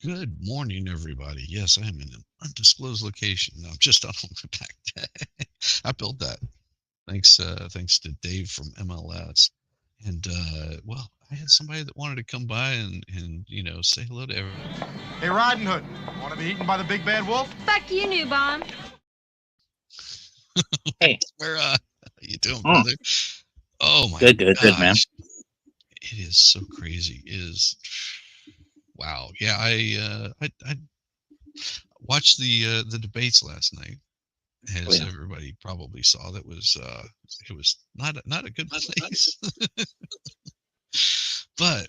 Good morning, everybody. Yes, I am in an undisclosed location. No, I'm just on my back deck. I built that. Thanks to Dave from MLS. And well, I had somebody that wanted to come by and say hello to everyone. Hey, Riding Hood, want to be eaten by the big bad wolf? Fuck you, new bomb. Hey, Where how you doing, mm, brother? Oh my good, man. gosh, it is so crazy. It is wow. Yeah, I watched the debates last night, Oh, as yeah. everybody probably saw. That was it was not a good place. But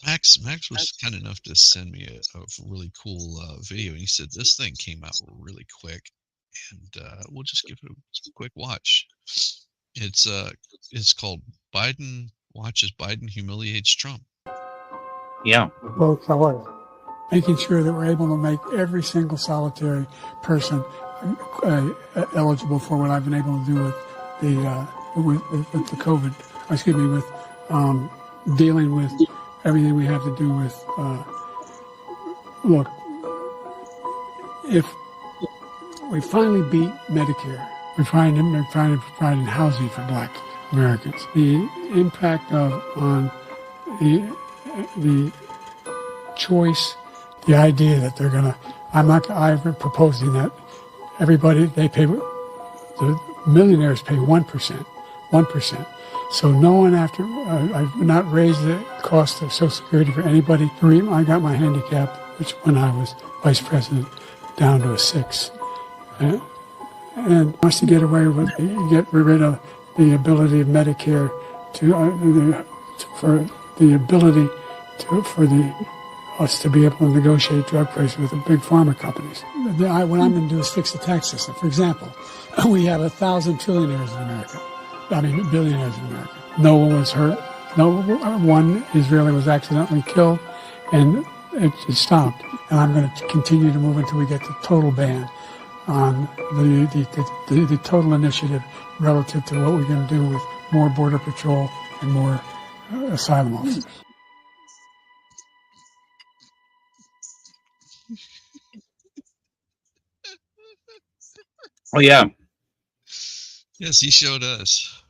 Max was kind enough to send me a really cool video, and he said this thing came out really quick, and we'll just give it a quick watch. It's uh it's called Biden watches Biden humiliates Trump. Yeah. Vote for making sure that we're able to make every single solitary person eligible for what I've been able to do with with the COVID. Excuse me, with dealing with everything we have to do with. Look, if we finally beat Medicare, we're finally providing housing for Black Americans. The impact on the the choice, the idea that they're gonna. I'm proposing that everybody they pay. The millionaires pay 1%, 1%. So no one after I've not raised the cost of Social Security for anybody. I got my handicap, which when I was vice president, down to a 6, and wants to get away with get rid of the ability of Medicare for the ability for the us to be able to negotiate drug prices with the big pharma companies. What I'm going to do is fix the tax system. For example, we have 1,000 trillionaires in America. I mean, billionaires in America. No one was hurt. No one Israeli was accidentally killed, and it stopped. And I'm going to continue to move until we get the total ban on the total initiative relative to what we're going to do with more border patrol and more asylum officers. Oh, yeah. Yes, he showed us.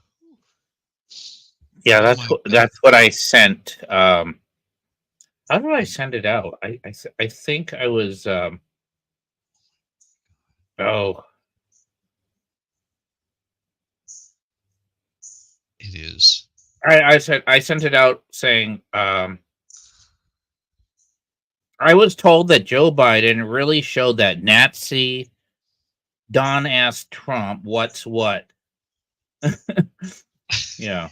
Yeah, Oh my god. that's what I sent. How did I send it out? I think I was. Oh, It is. I sent it out saying. I was told that Joe Biden really showed that Nazi Don asked Trump what's what. Yeah.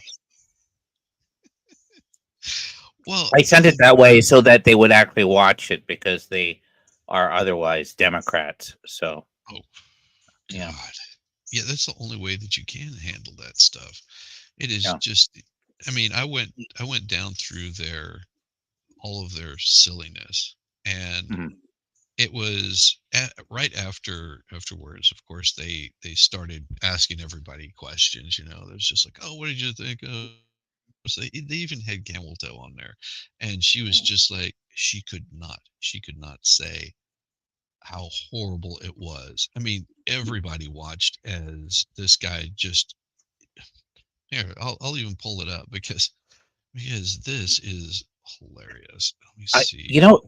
Well, I sent it that way so that they would actually watch it because they are otherwise Democrats. So, oh yeah. god. Yeah, that's the only way that you can handle that stuff. It is Yeah. just I mean, I went down through their all of their silliness, and Mhm. it was right afterwards. Of course, they started asking everybody questions. There's just like, oh, what did you think of? So they even had Gamilto on there, and she was just like, she could not say how horrible it was. I mean, everybody watched as this guy just here. I'll even pull it up because this is hilarious. Let me I, see. you know,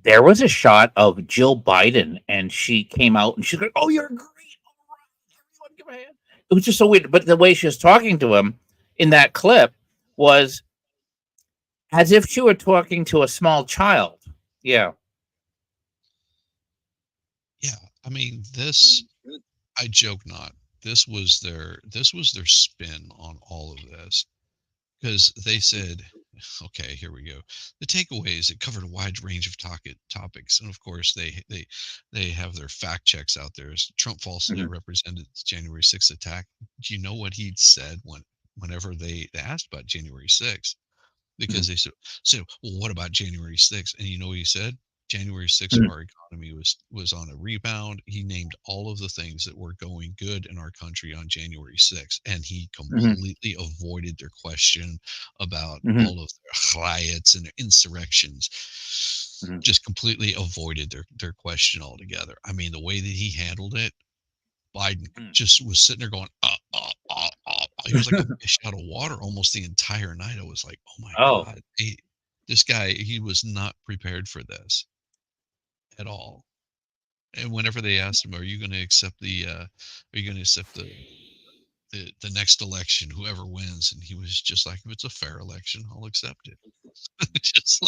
there was a shot of Jill Biden, and she came out and she's like, "Oh, you're great! All right, everyone, give a hand." It was just so weird, but the way she was talking to him in that clip was as if she were talking to a small child. Yeah. Yeah, I mean this. I joke not. This was their spin on all of this, because they said, okay, here we go. The takeaways, it covered a wide range of topics, and of course they have their fact checks out there. Trump falsely Mhm. represented the January 6th attack. Do you know what he said whenever they asked about January 6th? Because Mhm. they said, well, what about January 6th? And you know what he said? January 6th, Mhm. our economy was on a rebound. He named all of the things that were going good in our country on January 6th, and he Mhm. completely avoided their question about Mhm. all of their riots and their insurrections. Mhm. just completely avoided their question altogether. I mean, the way that he handled it, Biden Mm. just was sitting there going, he was like a fish out of water almost the entire night. I was like, oh my Oh, God, this guy, he was not prepared for this at all. And whenever they asked him, "Are you going to accept are you going to accept the next election, whoever wins?" And he was just like, "If it's a fair election, I'll accept it." Just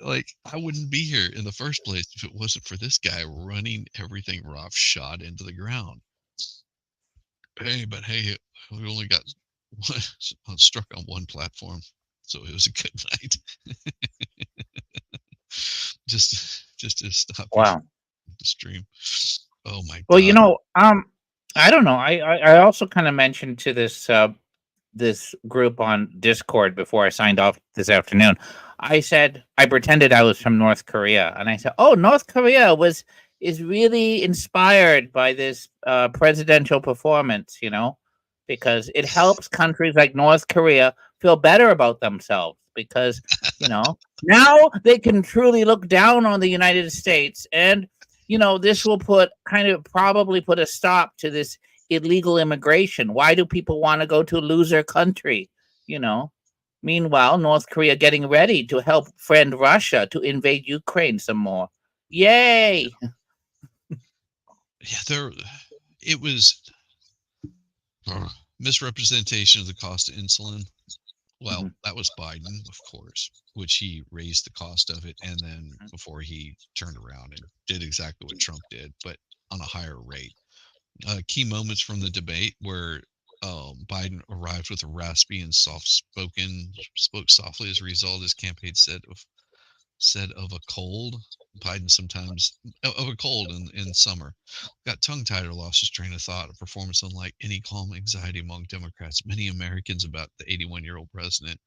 like I wouldn't be here in the first place if it wasn't for this guy running everything roughshod into the ground. Hey, but hey, we only got struck on one platform, so it was a good night. Just to stop you wow. from the stream. Oh my Well, God. I don't know. I also kind of mentioned to this group on Discord before I signed off this afternoon. I said I pretended I was from North Korea, and I said, "Oh, North Korea was is really inspired by this presidential performance, because it helps countries like North Korea feel better about themselves because now they can truly look down on the United States, and this will put kind of probably put a stop to this illegal immigration. Why do people want to go to a loser country? You know. Meanwhile, North Korea getting ready to help friend Russia to invade Ukraine some more. Yay! Yeah, it was misrepresentation of the cost of insulin. Well, Mhm, that was Biden, of course, which he raised the cost of it, and then mhm, before he turned around and did exactly what Trump did, but on a higher rate. Key moments from the debate where Biden arrived with a raspy and soft-spoken, spoke softly as a result. His campaign said of a cold. Biden sometimes of a cold in summer. Got tongue tied or lost his train of thought. A performance unlike any calm anxiety among Democrats. Many Americans about the 81-year-old president.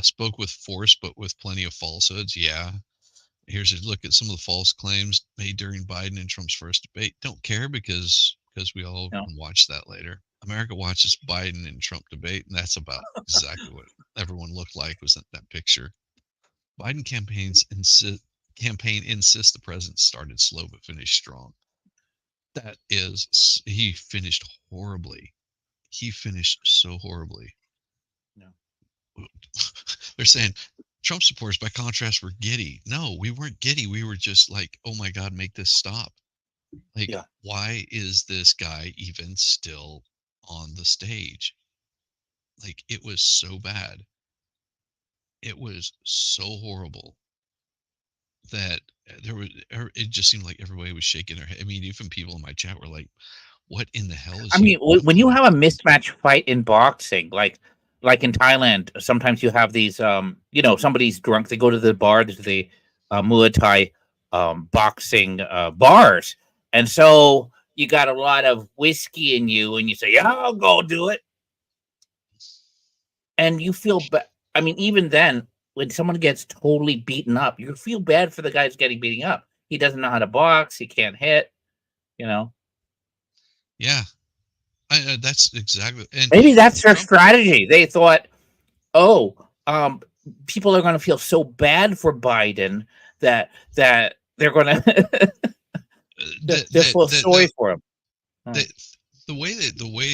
Spoke with force, but with plenty of falsehoods. Yeah. Here's a look at some of the false claims made during Biden and Trump's first debate. Don't care because we all no, can watch that later. America watches Biden and Trump debate, and that's about exactly what everyone looked like was in that picture. Biden campaign insists the president started slow but finished strong. That is, he finished horribly. He finished so horribly. no. They're saying Trump supporters, by contrast, were giddy. No, we weren't giddy. We were just like, oh my God, make this stop. Like, Yeah. why is this guy even still on the stage? Like, it was so bad. It was so horrible that it just seemed like everybody was shaking their head. I mean, even people in my chat were like, what in the hell is I he mean, when you talking have a about? mismatch fight in boxing, like in Thailand, sometimes you have these, somebody's drunk, they go to the bar, to the Muay Thai boxing bars, and so you got a lot of whiskey in you, and you say, "Yeah, I'll go do it," and you feel bad. I mean, even then, when someone gets totally beaten up, you feel bad for the guy who's getting beaten up. He doesn't know how to box. He can't hit. You know, Yeah, that's exactly. And maybe that's their Trump, strategy. They thought, oh, um, people are going to feel so bad for Biden that they're going to that they'll that feel that sorry that for him. that the way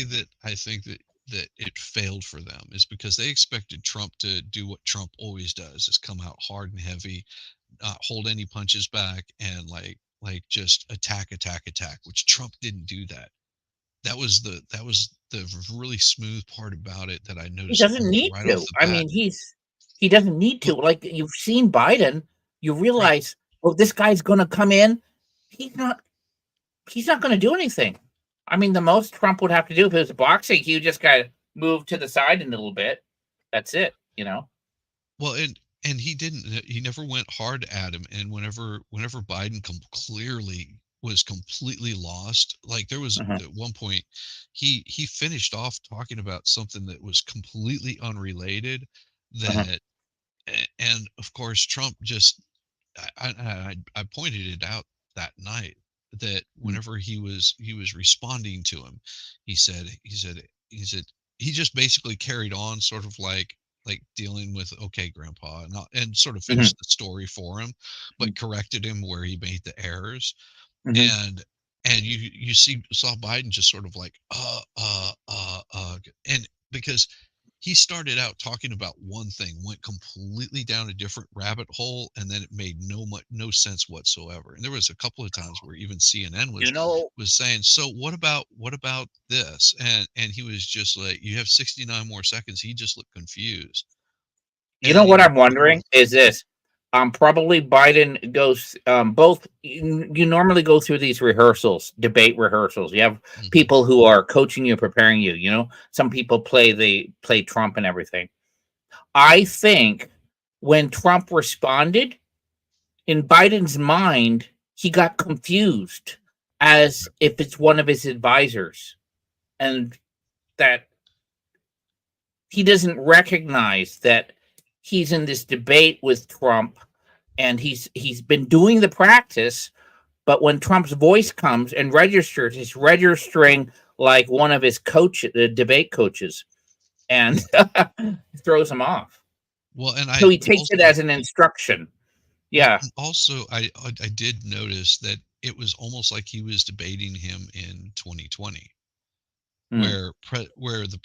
that I think that it failed for them is because they expected Trump to do what Trump always does: is come out hard and heavy, not hold any punches back, and just attack, attack, attack. Which Trump didn't do that. That was the really smooth part about it that I He noticed doesn't almost need right off to. the I bat. mean, he doesn't need Well, to. Like you've seen Biden, you right. realize, well, this guy's going to come in. He's not. He's not going to do anything. I mean, the most Trump would have to do if it was boxing, he would just kind of move to the side a little bit. That's it. Well, and he didn't. He never went hard at him. And whenever Biden clearly was completely lost, like there was Uh-huh, at one point, he finished off talking about something that was completely unrelated. uh-huh, And of course Trump just I pointed it out that night that mm, whenever he was responding to him, he said he said he said he just basically carried on sort of like like dealing with okay grandpa, and sort of Hmm. finished the story for him, but corrected him where he made the errors. Hmm. And you saw Biden just sort of like and because he started out talking about one thing, went completely down a different rabbit hole, and then it made no sense whatsoever. And there was a couple of times where even CNN You know, was saying, "So what about this?" And he was just like, "You have 69 more seconds." He just looked confused, you and know then he what would I'm wondering is this. Probably Biden goes both. You normally go through these rehearsals, debate rehearsals. You have mhm, people who are coaching you, preparing you. You know, some people play Trump and everything. I think when Trump responded, in Biden's mind, he got confused as if it's one of his advisors, and that he doesn't recognize that he's in this debate with Trump, and he's been doing the practice, but when Trump's voice comes and registers, he's registering like one of his debate coaches, and throws him off. well, and So I he takes it also as an instruction. well, Yeah. and also I did notice that it was almost like he was debating him in 2020, Mm, where the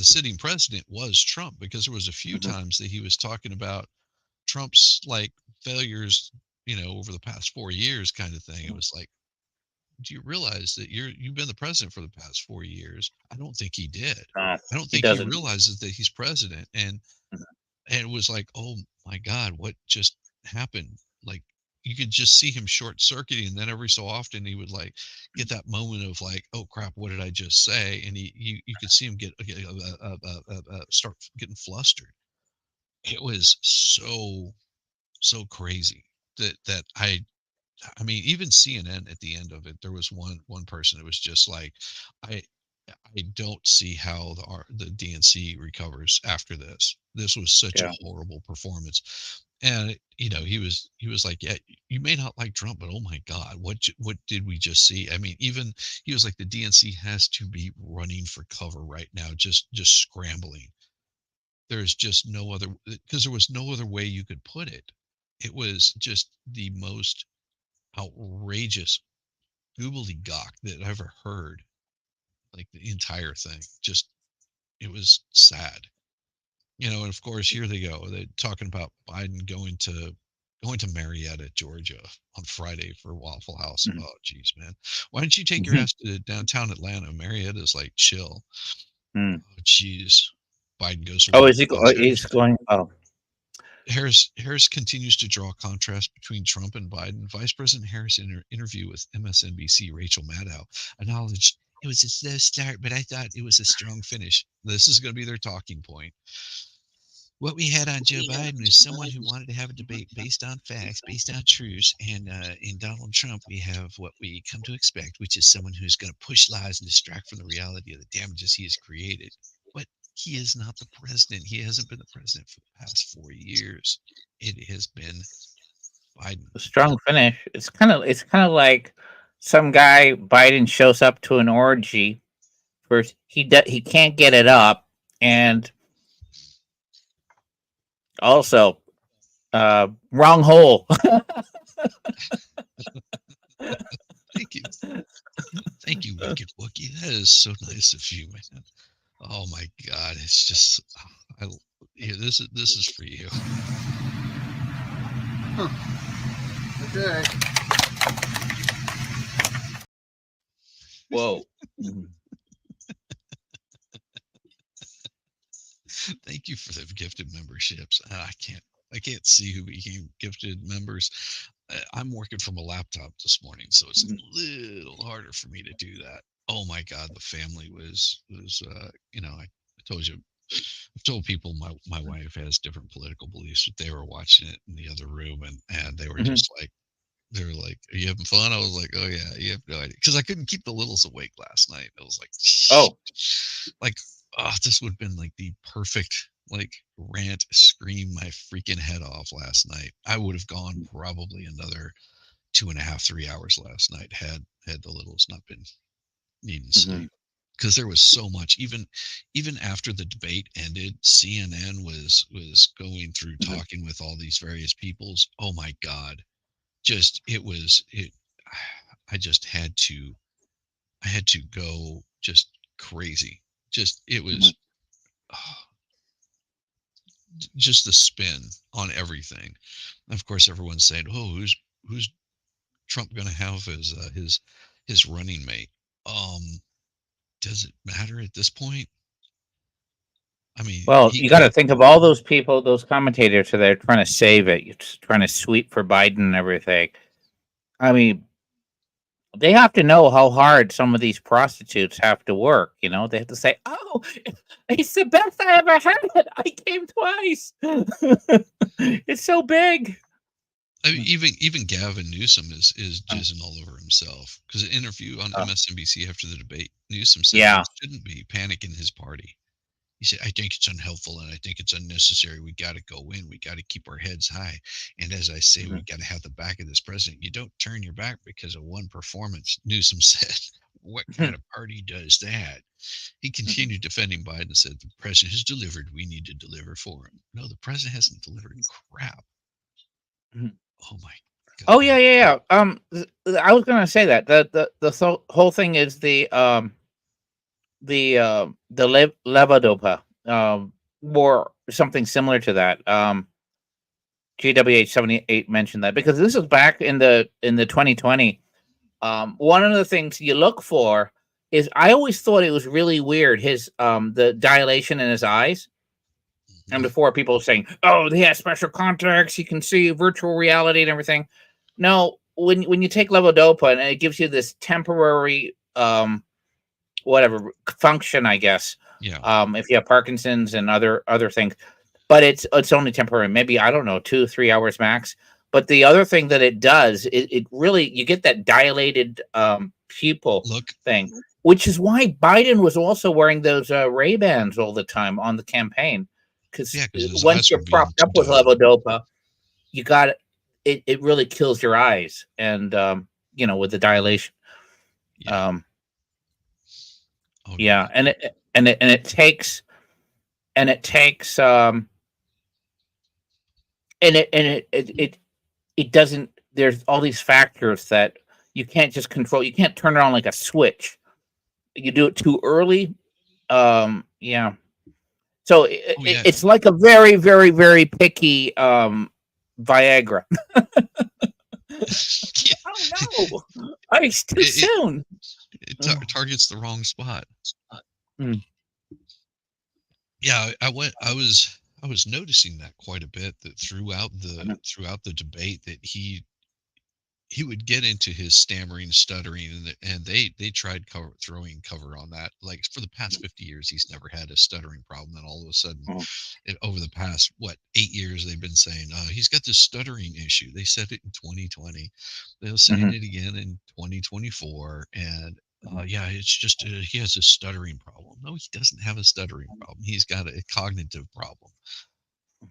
sitting president was Trump, because there was a few mhm, times that he was talking about Trump's like failures, over the past 4 years, kind of thing. It was like, do you realize that you've been the president for the past 4 years? I don't think he did. no, I don't he think he doesn't. realizes that he's president. And it was like, oh my God, what just happened? Like, you could just see him short circuiting, and then every so often he would like get that moment of like, oh crap, what did I just say? And you could see him start getting flustered. It was so crazy that I mean, even CNN at the end of it, there was one person that was just like, I I don't see how the DNC recovers after this. This was such a Yeah. horrible performance. And he was like, yeah, you may not like Trump, but oh my God, what did we just see? I mean, even he was like, the DNC has to be running for cover right now, just scrambling. There's just no other, because there was no other way you could put it. It was just the most outrageous gobbledygook that I ever heard. Like, the entire thing, just, it was sad. And of course, here they go. They're talking about Biden going to Marietta, Georgia on Friday for Waffle House. Mhm, Oh, geez, man. Why don't you take your mhm, ass to downtown Atlanta? Marietta's like chill. mm. Oh, geez. Biden goes to Oh, White he's House. going. Oh. Harris continues to draw a contrast between Trump and Biden. Vice President Harris, in her interview with MSNBC Rachel Maddow, acknowledged it was a slow start, but I thought it was a strong finish. This is going to be their talking point. What we had on Joe Biden is someone who wanted to have a debate based on facts, based on truths, and in Donald Trump, we have what we come to expect, which is someone who's going to push lies and distract from the reality of the damages he has created. But he is not the president. He hasn't been the president for the past 4 years. It has been Biden. A strong finish. It's kind of like some guy Biden shows up to an orgy. First, he can't get it up, and also wrong hole. Thank you, thank you, Wicked Wookie. That is so nice of you, man. Oh my God, it's just, I, here, this is for you. Okay. Whoa. Mhm. Thank you for the gifted memberships. I can't see who became gifted members. I'm working from a laptop this morning, so it's a little harder for me to do that. Oh my God, the family was I told you, I've told people my wife has different political beliefs, but they were watching it in the other room, and they were Mhm. just like, they were like, "Are you having fun?" I was like, "Oh yeah, you have no idea," because I couldn't keep the littles awake last night. I was like, Oh. like, oh, this would have been like the perfect like rant, scream my freaking head off last night. I would have gone probably another 2.5, 3 hours last night had the littles not been needing Mhm. sleep. because there was so much. Even after the debate ended, CNN was going through Mhm. talking with all these various peoples. Oh my God, just it was it. I just I had to go just crazy. Just it Mhm. was oh, just the spin on everything. Of course, everyone's saying, "Oh, who's Trump going to have as his running mate?" Um, does it matter at this point? I mean, Well, he you got could. to think of all those people, those commentators are there trying to save it, trying to sweep for Biden and everything. I mean, they have to know how hard some of these prostitutes have to work. They have to say, "Oh, it's the best I ever had. I came twice. It's so big." I mean, Mm, even Gavin Newsom is uh, jizzing all over himself because an interview on uh, MSNBC after the debate, Newsom said there yeah. shouldn't be panic in his party. He said, "I think it's unhelpful and I think it's unnecessary. We got to go in. We got to keep our heads high. And as I say, Mhm, we got to have the back of this president. You don't turn your back because of one performance." Newsom said, "What kind mhm, of party does that?" He mhm, continued defending Biden and said, "The president has delivered. We need to deliver for him." No, the president hasn't delivered crap. mhm. Oh my Oh yeah, God. yeah, yeah. I was gonna say that the whole thing is the levodopa, or something similar to that. GWH 78 mentioned that because this is back in the 2020. One of the things you look for is I always thought it was really weird his the dilation in his eyes. And Mhm. before people saying, "Oh, he has special contacts, he can see virtual reality and everything." No, when you take levodopa and it gives you this temporary whatever function, I guess. Yeah. If you have Parkinson's and other things, but it's only temporary. Maybe I don't know, 2 3 hours max. But the other thing that it does, it really you get that dilated pupil Look, thing, which is why Biden was also wearing those Ray Bans all the time on the campaign, because yeah, because his once eyes were you're being propped up with done. levodopa, you got it really kills your eyes, and with the dilation. Yeah. Um, Oh yeah, God. and it takes it doesn't there's all these factors that you can't just control. You can't turn it on like a switch. You do it too early. Yeah. So Oh yeah. it's like a very, very, very picky Viagra. Oh Yeah. no, it's too It, soon. targets the wrong spot. Mm, Yeah, I was noticing that quite a bit that throughout the debate that he would get into his stammering, stuttering, and they tried throwing cover on that. Like for the past 50 years, he's never had a stuttering problem. Then all of a sudden, mm, over the past 8 years, they've been saying he's got this stuttering issue. They said it in 2020, they're saying mhm, it again in 2024, and mhm, yeah, it's just he has a stuttering problem. No, he doesn't have a stuttering problem. He's got a cognitive problem.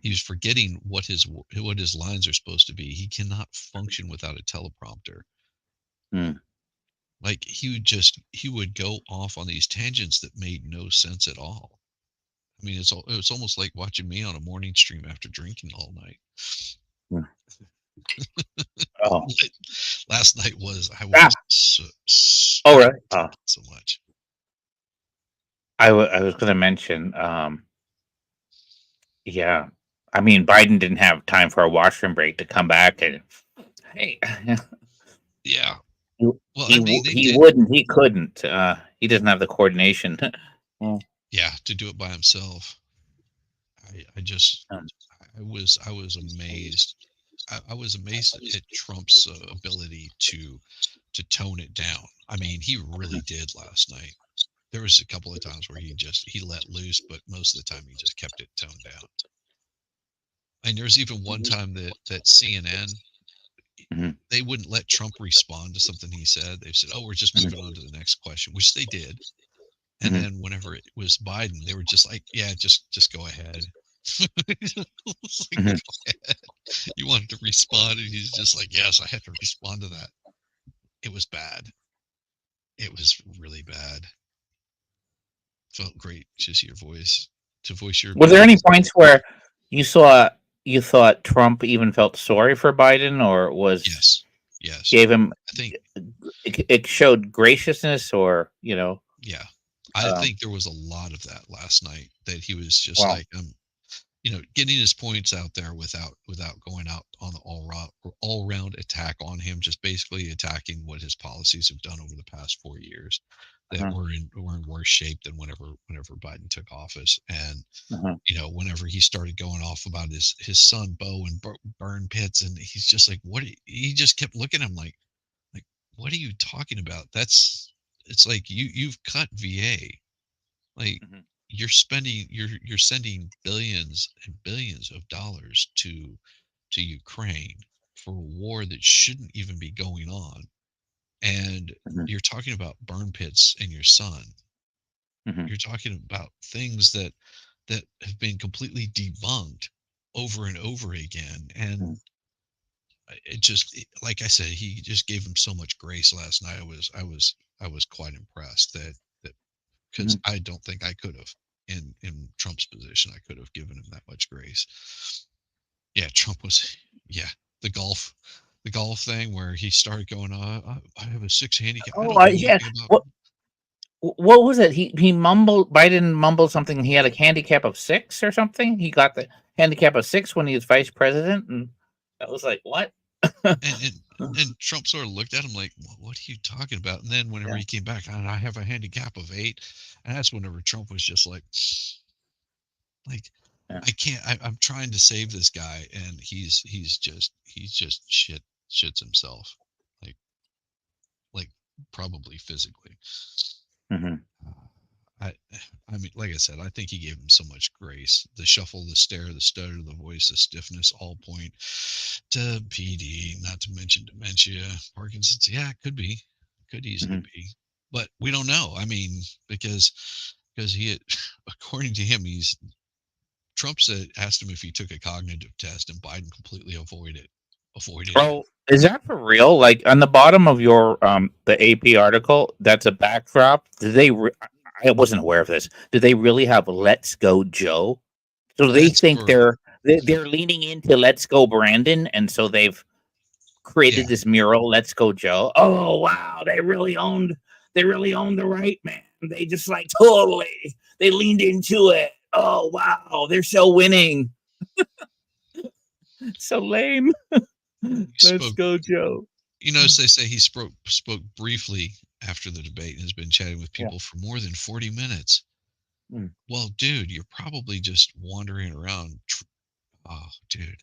He's forgetting what his lines are supposed to be. He cannot function without a teleprompter. mm, Like he would go off on these tangents that made no sense at all. I mean, it's almost like watching me on a morning stream after drinking all night. mm. Oh, Like, last night I ah, was oh, I right. drank so much. I was going to mention. Yeah, I mean, Biden didn't have time for a washroom break to come back and hey, Yeah. he Well, he I mean, they he did. wouldn't, he couldn't. He doesn't have the coordination. Mm, Yeah, to do it by himself. I just um, I was amazed. I was amazed at Trump's ability to tone it down. I mean, he really did last night. There was a couple of times where he let loose, but most of the time he just kept it toned down. And there's even one time that CNN, mhm, they wouldn't let Trump respond to something he said. They said, "Oh, we're just mhm, moving on to the next question," which they did. And mhm, then whenever it was Biden, they were just like, "Yeah, just go ahead." It's like, mhm. go ahead. You wanted to respond, and he's just like, "Yes, I had to respond to that." It was bad. It was really bad. felt great just your voice to voice your Were there any opinions. points where you saw you thought Trump even felt sorry for Biden, or was Yes, yes. gave him I think it showed graciousness, or yeah, I um, think there was a lot of that last night that he was just well, like getting his points out there without going out on the all round attack on him, just basically attacking what his policies have done over the past 4 years that uh-huh, were in worse shape than whenever Biden took office. And uh-huh, whenever he started going off about his son Bo and burn pits, and he's just like, what? He just kept looking at him like, what are you talking about? It's like you've cut VA. Like, mhm, you're sending billions and billions of dollars to Ukraine for a war that shouldn't even be going on, and mhm, you're talking about burn pits and your son. mhm, You're talking about things that have been completely debunked over and over again. And mhm, like I said, he just gave him so much grace last night. I was quite impressed that because mhm. I don't think I could have in Trump's position. I could have given him that much grace. Yeah, Trump was. Yeah, the golf, the golf thing where he started going, I have a six handicap. I Oh, don't know yeah. anything about. What was it? He mumbled. Biden mumbled something. He had a handicap of 6 or something. He got the handicap of 6 when he was vice president, and that was like what? And and Trump sort of looked at him like, What are you talking about?" And then whenever Yeah, he came back, and I have a handicap of 8, and that's whenever Trump was just like, yeah. I can't. I'm trying to save this guy, and he's just shits himself, like like probably physically. Hmm. I I mean, like I said, I think he gave him so much grace. The shuffle, the stare, the stutter, the voice, the stiffness, all point to PD. Not to mention dementia, Parkinson's. Yeah, it could easily Hmm. be, but we don't know. I mean, because according to him, Trump said asked him if he took a cognitive test, and Biden completely avoided it. Oh, is that for real? Like on the bottom of your the AP article, that's a backdrop. Did they? I wasn't aware of this. Did they really have "Let's Go Joe"? So they That's think for they're leaning into "Let's Go Brandon," and so they've created yeah. this mural, "Let's Go Joe." Oh wow, they really owned the right, man. They just like totally they leaned into it. Oh wow, they're so winning. So lame. He Let's spoke. go, Joe. As they say, he spoke briefly after the debate and has been chatting with Yeah. people for more than 40 minutes. Mm. Well, dude, you're probably just wandering around. Oh, dude.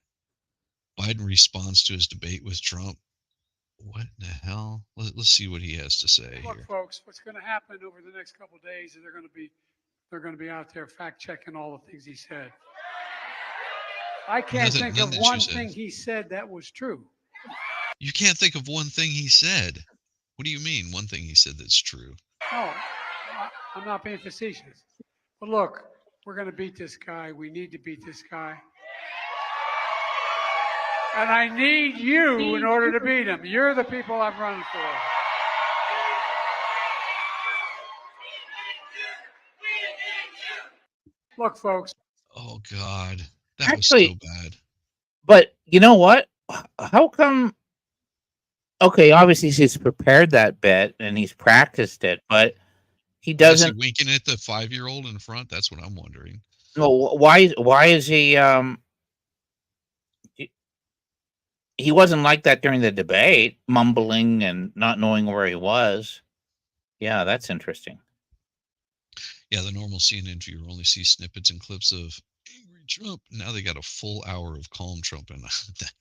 Biden responds to his debate with Trump. What in the hell? Let's see what he has to say Look, here. folks, what's going to happen over the next couple of days is they're going to be out there fact checking all the things he said. I can't think Nothing of that you one said. thing he said that was true. You can't think of one thing he said. What do you mean, one thing he said that's true? No, I'm not being facetious. But look, we're going to beat this guy. We need to beat this guy. And I need you in order to beat him. You're the people I'm running for. Look, folks, Oh, God. That was so Actually, bad. but you know what? How come? Okay, obviously he's prepared that bit and he's practiced it, but he Was he doesn't. winking at the 5-year-old in front? That's what I'm wondering. No, why? Why is he? He he wasn't like that during the debate, mumbling and not knowing where he was. Yeah, that's interesting. Yeah, the normal CNN viewer only sees snippets and clips of angry Trump. Now they got a full hour of calm Trump, and I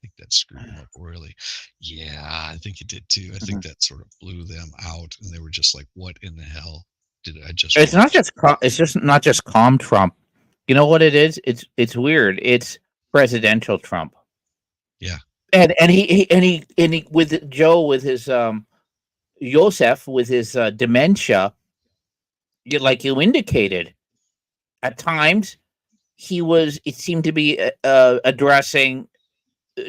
think that screwed him up royally. Yeah, I think it did too. I think Mhm. that sort of blew them out, and they were just like, "What in the hell did I just It's not watch?" just it's just not just calm Trump. You know what it is? It's weird. It's presidential Trump. Yeah, And he with Joe with his Joseph with his dementia, like you indicated, at times it seemed to be addressing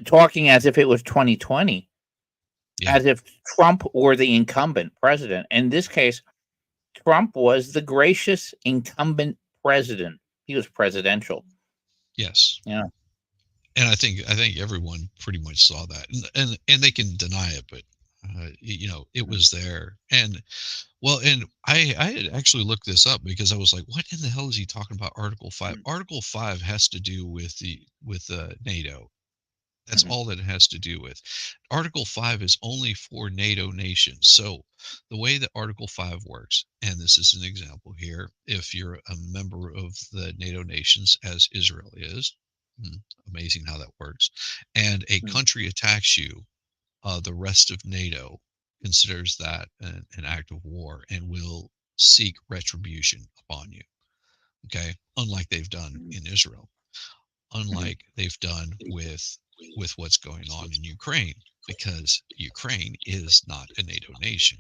talking as if it was 2020, yeah, as if Trump were the incumbent president. In this case, Trump was the gracious incumbent president. He was presidential. Yes. Yeah. And I think everyone pretty much saw that, and they can deny it, but it was there. And well, and I had actually looked this up because I was like, what in the hell is he talking about? Article 5. Article 5 has to do with the NATO. That's Mhm. all that it has to do with. Article 5 is only for NATO nations. So the way that Article 5 works, and this is an example here, if you're a member of the NATO nations, as Israel is, hmm, amazing how that works, and a Mhm. country attacks you, the rest of NATO considers that an act of war and will seek retribution upon you. Okay, unlike they've done Mhm. in Israel, Mhm. unlike they've done with what's going on in Ukraine, because Ukraine is not a NATO nation.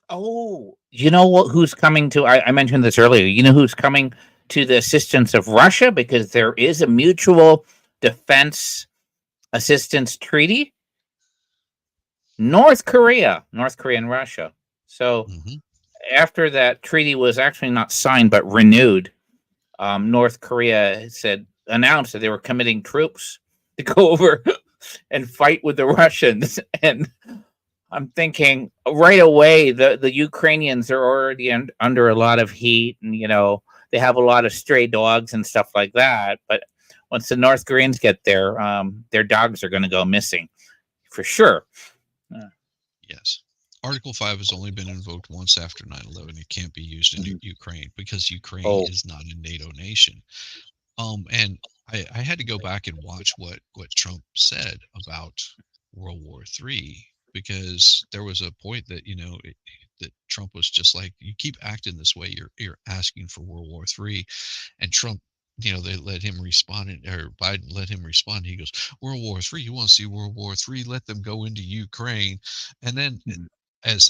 Oh, you know what? Who's coming to? I mentioned this earlier. You know who's coming to the assistance of Russia because there is a mutual defense assistance treaty. North Korea and Russia. So Hmm. after that treaty was actually not signed but renewed, North Korea said announced that they were committing troops to go over and fight with the Russians. And I'm thinking right away the Ukrainians are already under a lot of heat, and they have a lot of stray dogs and stuff like that. But once the North Koreans get there, their dogs are going to go missing for sure. Uh, Yes. Article 5 has only been invoked once after 9/11. It can't be used in mhm. Ukraine because Ukraine Oh, is not a NATO nation. And I had to go back and watch what Trump said about World War III, because there was a point that that Trump was just like, you keep acting this way, you're asking for World War III. And Trump, they let him respond, or Biden let him respond. He goes, World War III, you want to see World War III? Let them go into Ukraine. And then mhm, as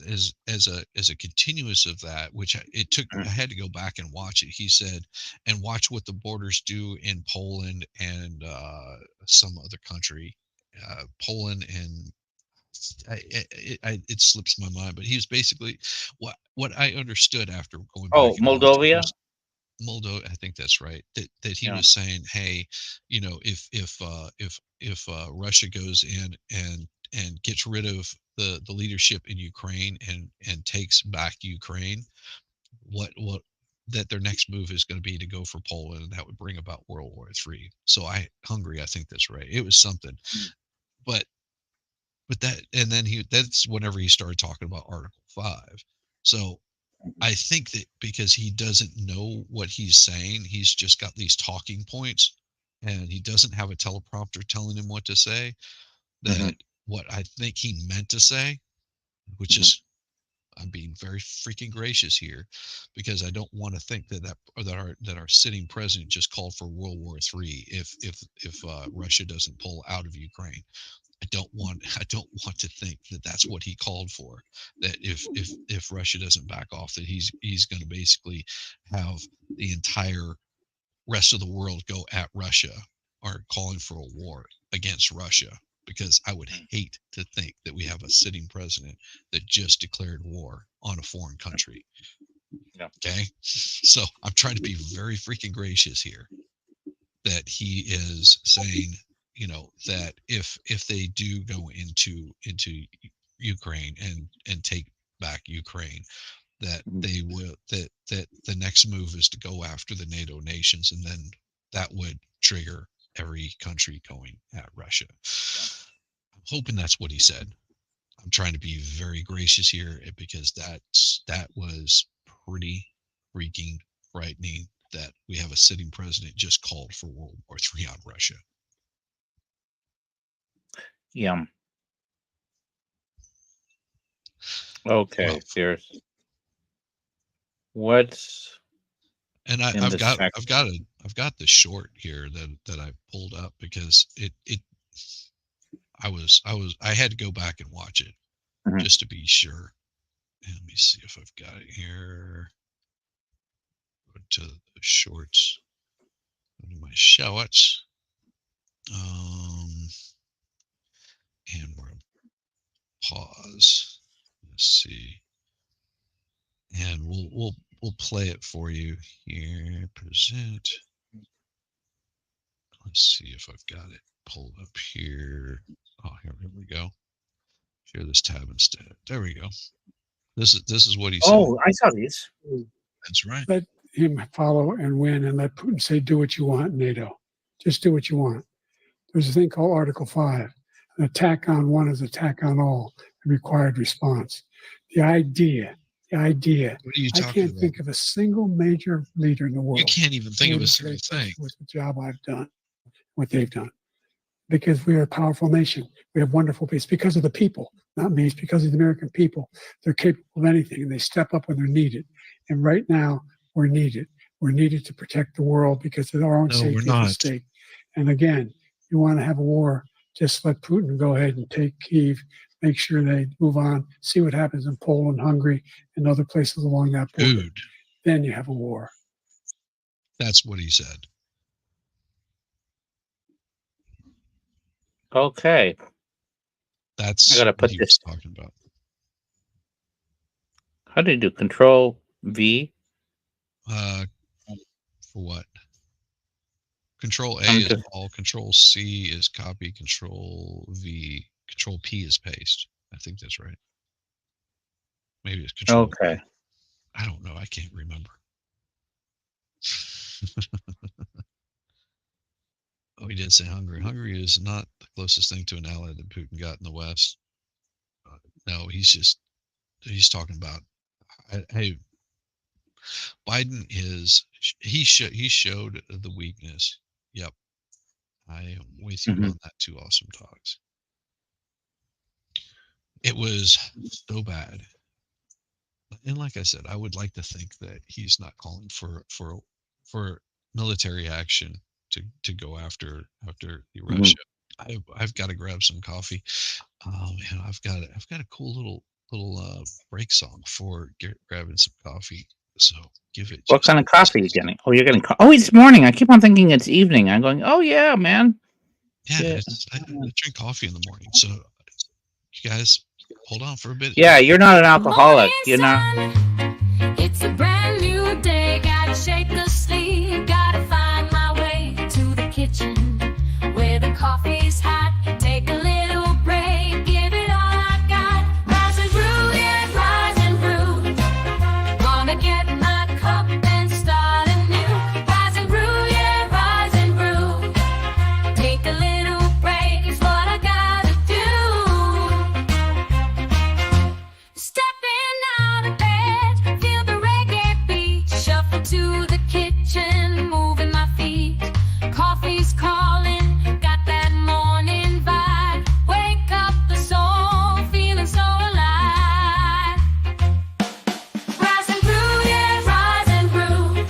a continuous of that, which I mhm, had to go back and watch it. He said, and watch what the borders do in Poland and some other country, Poland and it slips my mind, but he was basically, what I understood after going oh, back and watching Moldovia. was Moldo. I think that's right. That he Yeah. was saying, hey, if Russia goes in and gets rid of the leadership in Ukraine and takes back Ukraine, what that their next move is going to be to go for Poland, and that would bring about World War III. So Hungary, I think that's right. It was something, Mhm, but that, and then that's whenever he started talking about Article 5. So mhm, I think that because he doesn't know what he's saying, he's just got these talking points, and he doesn't have a teleprompter telling him what to say. mhm, That what I think he meant to say, which mhm, is, I'm being very freaking gracious here, because I don't want to think that our sitting president just called for World War III if Russia doesn't pull out of Ukraine. I don't want to think that that's what he called for. That if Russia doesn't back off, that he's going to basically have the entire rest of the world go at Russia, or calling for a war against Russia. Because I would mhm. hate to think that we have a sitting president that just declared war on a foreign country. Yeah. Okay, so I'm trying to be very freaking gracious here, that he is saying, that if they do go into Ukraine and take back Ukraine, that Mhm. they will that the next move is to go after the NATO nations, and then that would trigger every country going at Russia. Yeah. I'm hoping that's what he said. I'm trying to be very gracious here, because that was pretty freaking frightening, that we have a sitting president just called for World War III on Russia. Yeah. Okay. Well, There's what's and I, in I've the got sec. I've got a I've got the short here that I pulled up, because it I had to go back and watch it Mhm. just to be sure. And let me see if I've got it here. Go to the shorts. Go to my shorts. Um, and we're pause. Let's see. And on. We'll play it for you here. Present. Let's see if I've got it pulled up here. Oh, here we go. Share this tab instead. There we go. This is what he said. Oh, I saw these. That's right. Let him follow and win, and let Putin say, "Do what you want, NATO. Just do what you want." There's a thing called Article 5. An attack on one is attack on all, a required response. The idea, What are you I talking can't about? think of a single major leader in the world. You can't even think who of a would single trade thing. with the job I've done, what they've done. Because we are a powerful nation. We have wonderful people. It's because of the people, not me. It's because of the American people. They're capable of anything, and they step up when they're needed. And right now, we're needed. We're needed to protect the world because of our own No, we're safety at not. stake. And again, you want to have a war, just let Putin go ahead and take Kyiv, make sure they move on, see what happens in Poland, Hungary, and other places along that border. Dude, Then you have a war. that's what he said. Okay. That's I gotta what put he this. was talking about. How do you do? Control V. For what? Control A I'm is just- all. Control C is copy. Control V. Control P is paste. I think that's right. Maybe it's Control. Okay. I don't know. I can't remember. Oh, he did say Hungary. Hungary is not the closest thing to an ally that Putin got in the West. No, he's talking about. Hey, Biden is he showed the weakness. Yep, I am with you on that too. Awesome talks. It was so bad, and like I said, I would like to think that he's not calling for military action to go after Russia. I've got to grab some coffee. And I've got a cool little break song for grabbing some coffee. So give it. What kind of coffee are you getting? Oh, you're getting. Oh, it's morning. I keep on thinking it's evening. I'm going. Oh yeah, man. Yeah, I drink coffee in the morning. So you guys hold on for a bit. Yeah, you're not an alcoholic. You're not. It's a brand new day. Gotta shake the sleep. Gotta find my way to the kitchen where the coffee's hot. Take a little break. Give it all I got. Rise and brew, yeah, rise and brew. Gonna get my cup and start anew. Rise and brew, yeah, rise and brew. Take a little break is what I gotta do. Stepping out of bed, feel the reggae beat. Shuffle to the kitchen, moving my feet. Coffee's calling, got that morning vibe. Wake up the soul, feeling so alive. Rise and brew, yeah, rise and brew.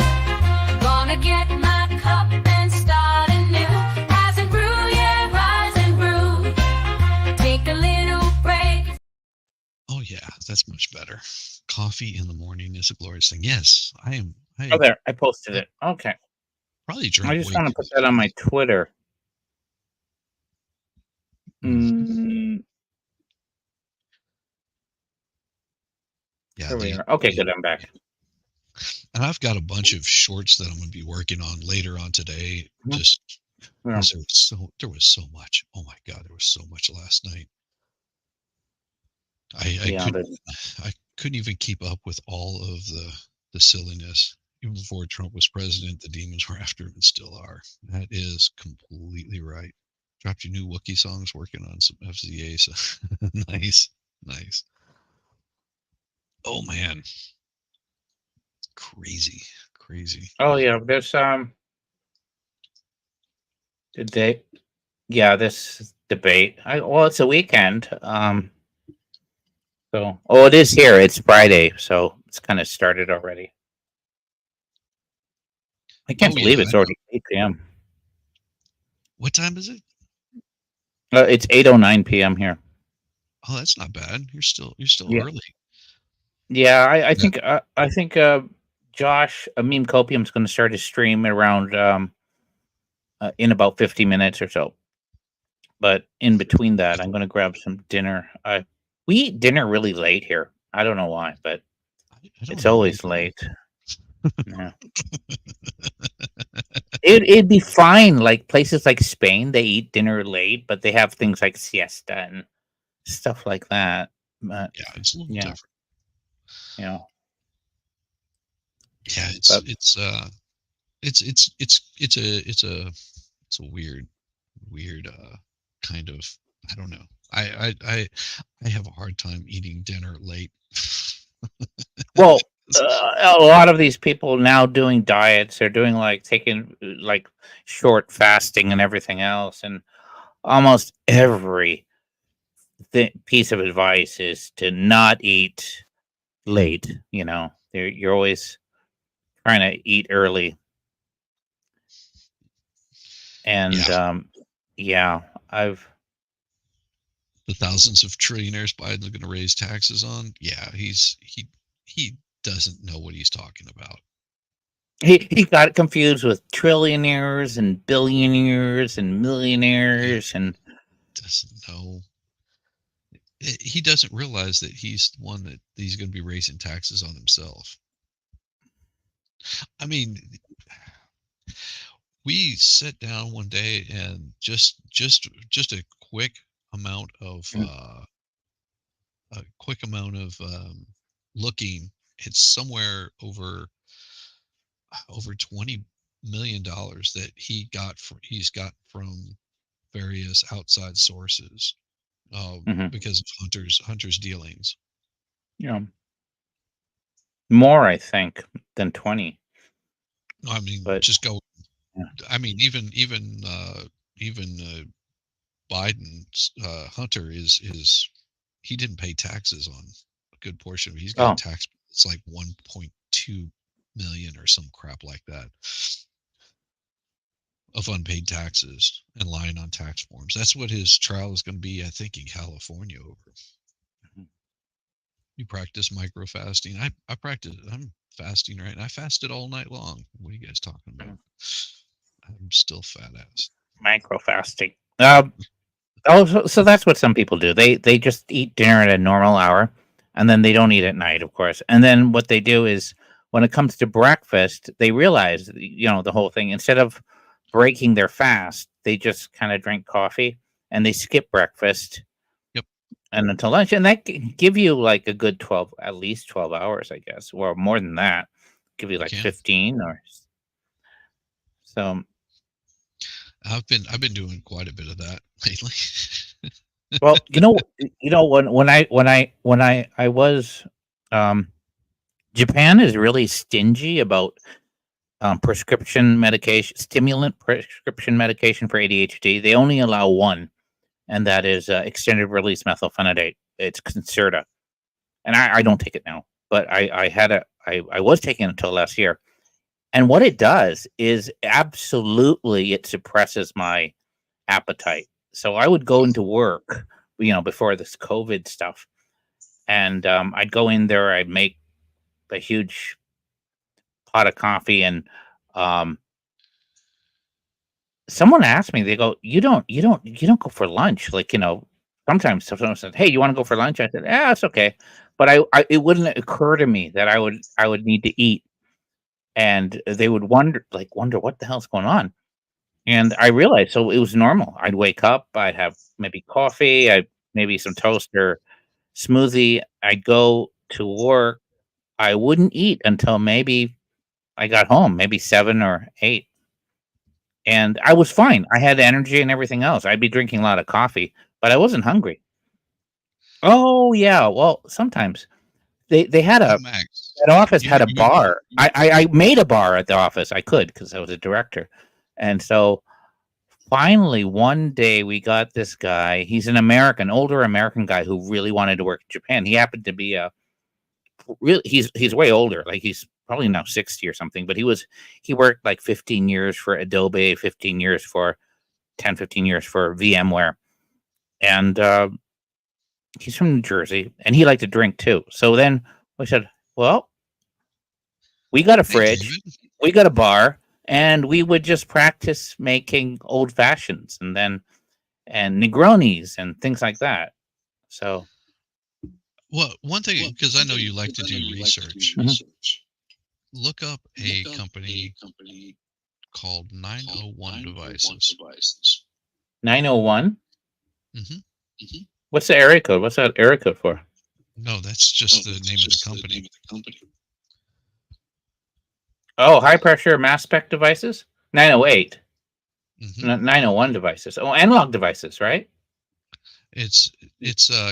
Gonna get my cup and start anew. Rise and brew, yeah, rise and brew. Take a little break. Oh yeah, that's much better. Coffee in the morning is a glorious thing. Yes, I am. Oh, there. I posted it. Okay. Probably drank. I just way want to too put much that on my coffee. Twitter. Yeah, Here we are. Okay, good. I'm back. And I've got a bunch of shorts that I'm going to be working on later on today. Just Yeah. 'cause there was so much. Oh my god, there was so much last night. I couldn't even keep up with all of the silliness. Even before Trump was president, the demons were after him and still are. That is completely right. Dropped your new Wookiee songs, working on some FZA. So nice. Oh man, crazy. Oh yeah, there's did this debate. Well, it's a weekend. So it is here. It's Friday, so it's kind of started already. I can't believe it's already 8 p.m. What time is it? It's 8:09 p.m. here. Oh, that's not bad. You're still Yeah. early. Yeah, I think Josh Meme Copium is going to start his stream around in about 50 minutes or so. But in between that, I'm going to grab some dinner. We eat dinner really late here. I don't know why, but I don't It's know always either. late. Yeah. It'd be fine. Like places like Spain, they eat dinner late, but they have things like siesta and stuff like that. But Yeah, it's a little yeah, different. you know, Yeah, but it's a weird kind of, I don't know. I have a hard time eating dinner late. well, a lot of these people now doing diets, they're doing like taking like short fasting and everything else, and almost every piece of advice is to not eat late. You're always trying to eat early, Yeah, and yeah, I've the thousands of trillionaires Biden's going to raise taxes on. Yeah, he doesn't know what he's talking about. he got it confused with trillionaires and billionaires and He millionaires and doesn't know. He doesn't realize that he's the one that he's going to be raising taxes on himself. I mean, we sat down one day and just a quick amount of looking. It's somewhere over $20 million that he's got from various outside sources, mhm, because of Hunter's dealings. you know more, I think, than 20. No, I mean, But just go. yeah. I mean, even Biden's Hunter is he didn't pay taxes on a good portion of it. He's got a Oh, tax. It's like 1.2 million or some crap like that of unpaid taxes and lying on tax forms. That's what his trial is going to be, I think, in California over. mhm, You practice micro fasting. I practice. I'm fasting right now. I fasted all night long. What are you guys talking about? mhm. I'm still fat ass. Micro fasting. Oh, so that's what some people do. They just eat dinner at a normal hour, and then they don't eat at night, of course. And then what they do is, when it comes to breakfast, they realize, the whole thing. Instead of breaking their fast, they just kind of drink coffee and they skip breakfast Yep, and until lunch, and that can give you like a good 12, at least 12 hours, I guess, or more than that. Give you you like can. 15 or so. I've been doing quite a bit of that lately. Well, when I was, um, Japan is really stingy about prescription medication, stimulant prescription medication for ADHD. They only allow one, and that is extended release methylphenidate. It's Concerta, and I don't take it now, but I was taking it until last year. And what it does is absolutely it suppresses my appetite. So I would go into work, before this COVID stuff, and I'd go in there, I'd make a huge pot of coffee, and um, someone asked me, they go, "You don't go for lunch?" Like, sometimes someone says, "Hey, you want to go for lunch?" I said, "Yeah, it's okay," but it wouldn't occur to me that I would need to eat, and they would wonder what the hell's going on. And I realized, so it was normal. I'd wake up, I'd have maybe coffee, I maybe some toast or smoothie. I'd go to work. I wouldn't eat until maybe I got home, maybe 7 or 8. And I was fine. I had energy and everything else. I'd be drinking a lot of coffee, but I wasn't hungry. Oh, yeah. Well, sometimes they had Oh, a Max, that office you had a bar. I made a bar at the office. I could because I was a director. And so finally, one day we got this guy. He's an older American guy who really wanted to work in Japan. He happened to be he's way older. Like he's probably now 60 or something, but he worked like 15 years for Adobe, 15 years for 10, 15 years for VMware. And he's from New Jersey and he liked to drink too. So then we said, well, we got a hey fridge, David, we got a bar, and we would just practice making old fashions and Negronis and things like that. So Well, one thing, because I know you like to do research, Mhm. look up a company called 901 Devices. 901. Hmm. What's the area code? What's that area code for? No, that's just the name of the company. Oh, high pressure mass spec devices. 908. Hmm. 901 devices. Oh, analog devices, right? It's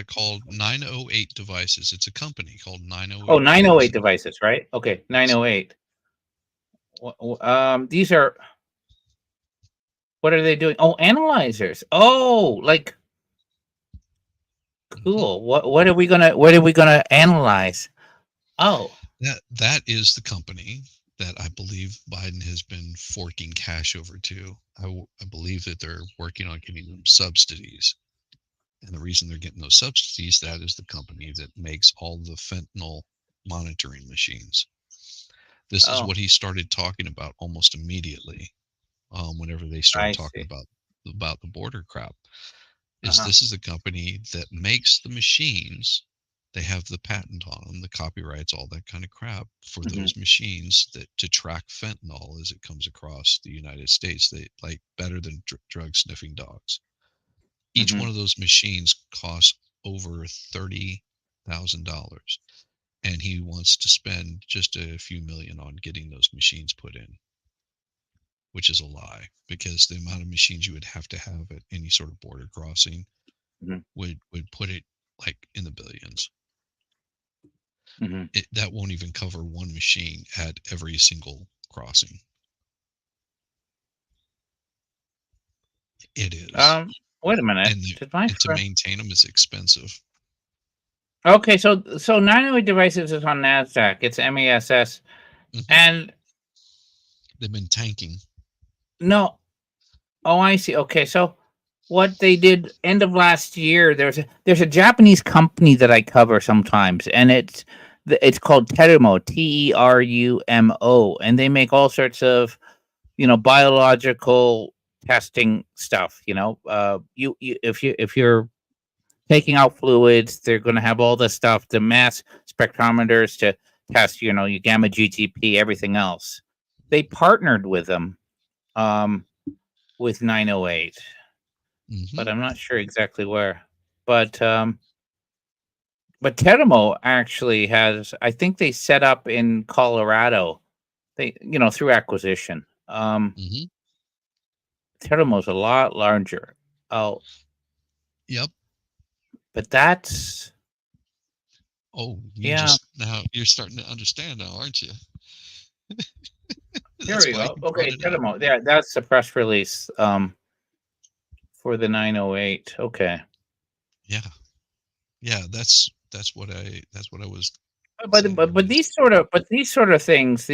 called 908 Devices. It's a company called Oh, 908 908 Devices. devices, right? Okay, 908. These are, what are they doing? Oh, analyzers. Oh, like Hmm. cool. What are we gonna analyze? Oh, That is the company that I believe Biden has been forking cash over to. I believe that they're working on getting them subsidies. And the reason they're getting those subsidies, that is the company that makes all the fentanyl monitoring machines. This is oh, what he started talking about almost immediately, whenever they started I talking see. about the border crap. Is Uh-huh. this is the company that makes the machines. They have the patent on them, the copyrights, all that kind of crap for Hmm. those machines that to track fentanyl as it comes across the United States. They like better than drug sniffing dogs. Each Hmm. one of those machines costs over $30,000, and he wants to spend just a few million on getting those machines put in, which is a lie because the amount of machines you would have to have at any sort of border crossing Hmm. would put it like in the billions. Hmm. That won't even cover one machine at every single crossing. It is, Wait a minute. and Did my and to friend? maintain them is expensive. Okay, so 908 devices is on Nasdaq. It's MASS, Hmm. and They've been tanking. no. Oh, I see. Okay, so what they did end of last year, there's a Japanese company that I cover sometimes, and it's called Terumo, Terumo, and they make all sorts of biological testing stuff. You if you're taking out fluids, they're going to have all this stuff, the mass spectrometers to test, your gamma GTP, everything else. They partnered with them, um, with 908, Hmm. but I'm not sure exactly where. But Teramo actually has, I think they set up in Colorado. They, through acquisition. Hmm. Teramo's a lot larger. Oh, Yep. but that's Oh, you yeah. just now you're starting to understand now, aren't you? Here That's we why go. he brought Okay, it up. Teramo. Yeah, that's the press release. For the 908. Okay. Yeah, yeah. That's what I was But saying. but but Is these sort of things,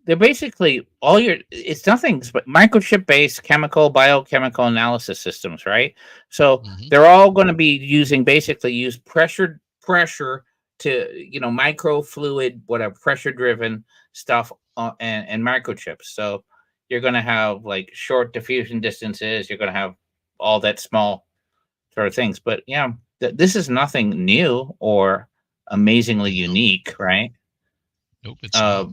they're basically it's nothing but microchip based chemical biochemical analysis systems, right? So hmm they're all going to be use pressure to microfluid, whatever, pressure driven stuff, and microchips. So you're going to have like short diffusion distances, you're going to have all that small sort of things. But yeah, this is nothing new or amazingly no, unique, right? nope, it's Uh, not.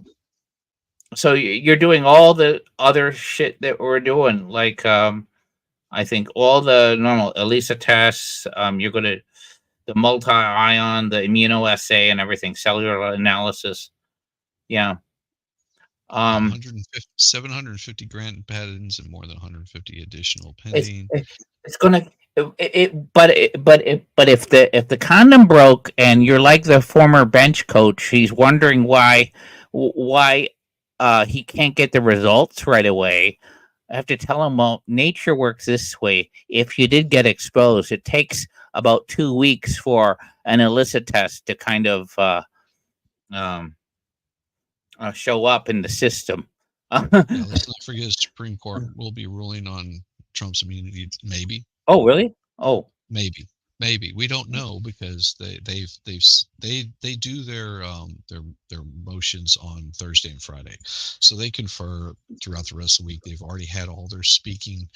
so you're doing all the other shit that we're doing, like I think all the normal ELISA tests. You're gonna the multi-ion, the immunoassay, and everything, cellular analysis. Yeah. Yeah, Um, 150, 750 grant patents and more than 150 additional it's pending. it's gonna but if the condom broke and you're like the former bench coach, he's wondering why he can't get the results right away. I have to tell him, well, nature works this way. If you did get exposed, it takes about 2 weeks for an illicit test to kind of um, show up in the system. Yeah, let's not forget the Supreme Court will be ruling on Trump's immunity. Maybe, Oh, really? Oh, maybe, maybe we don't know because they do their motions on Thursday and Friday. So they confer throughout the rest of the week. They've already had all their speaking Mhm.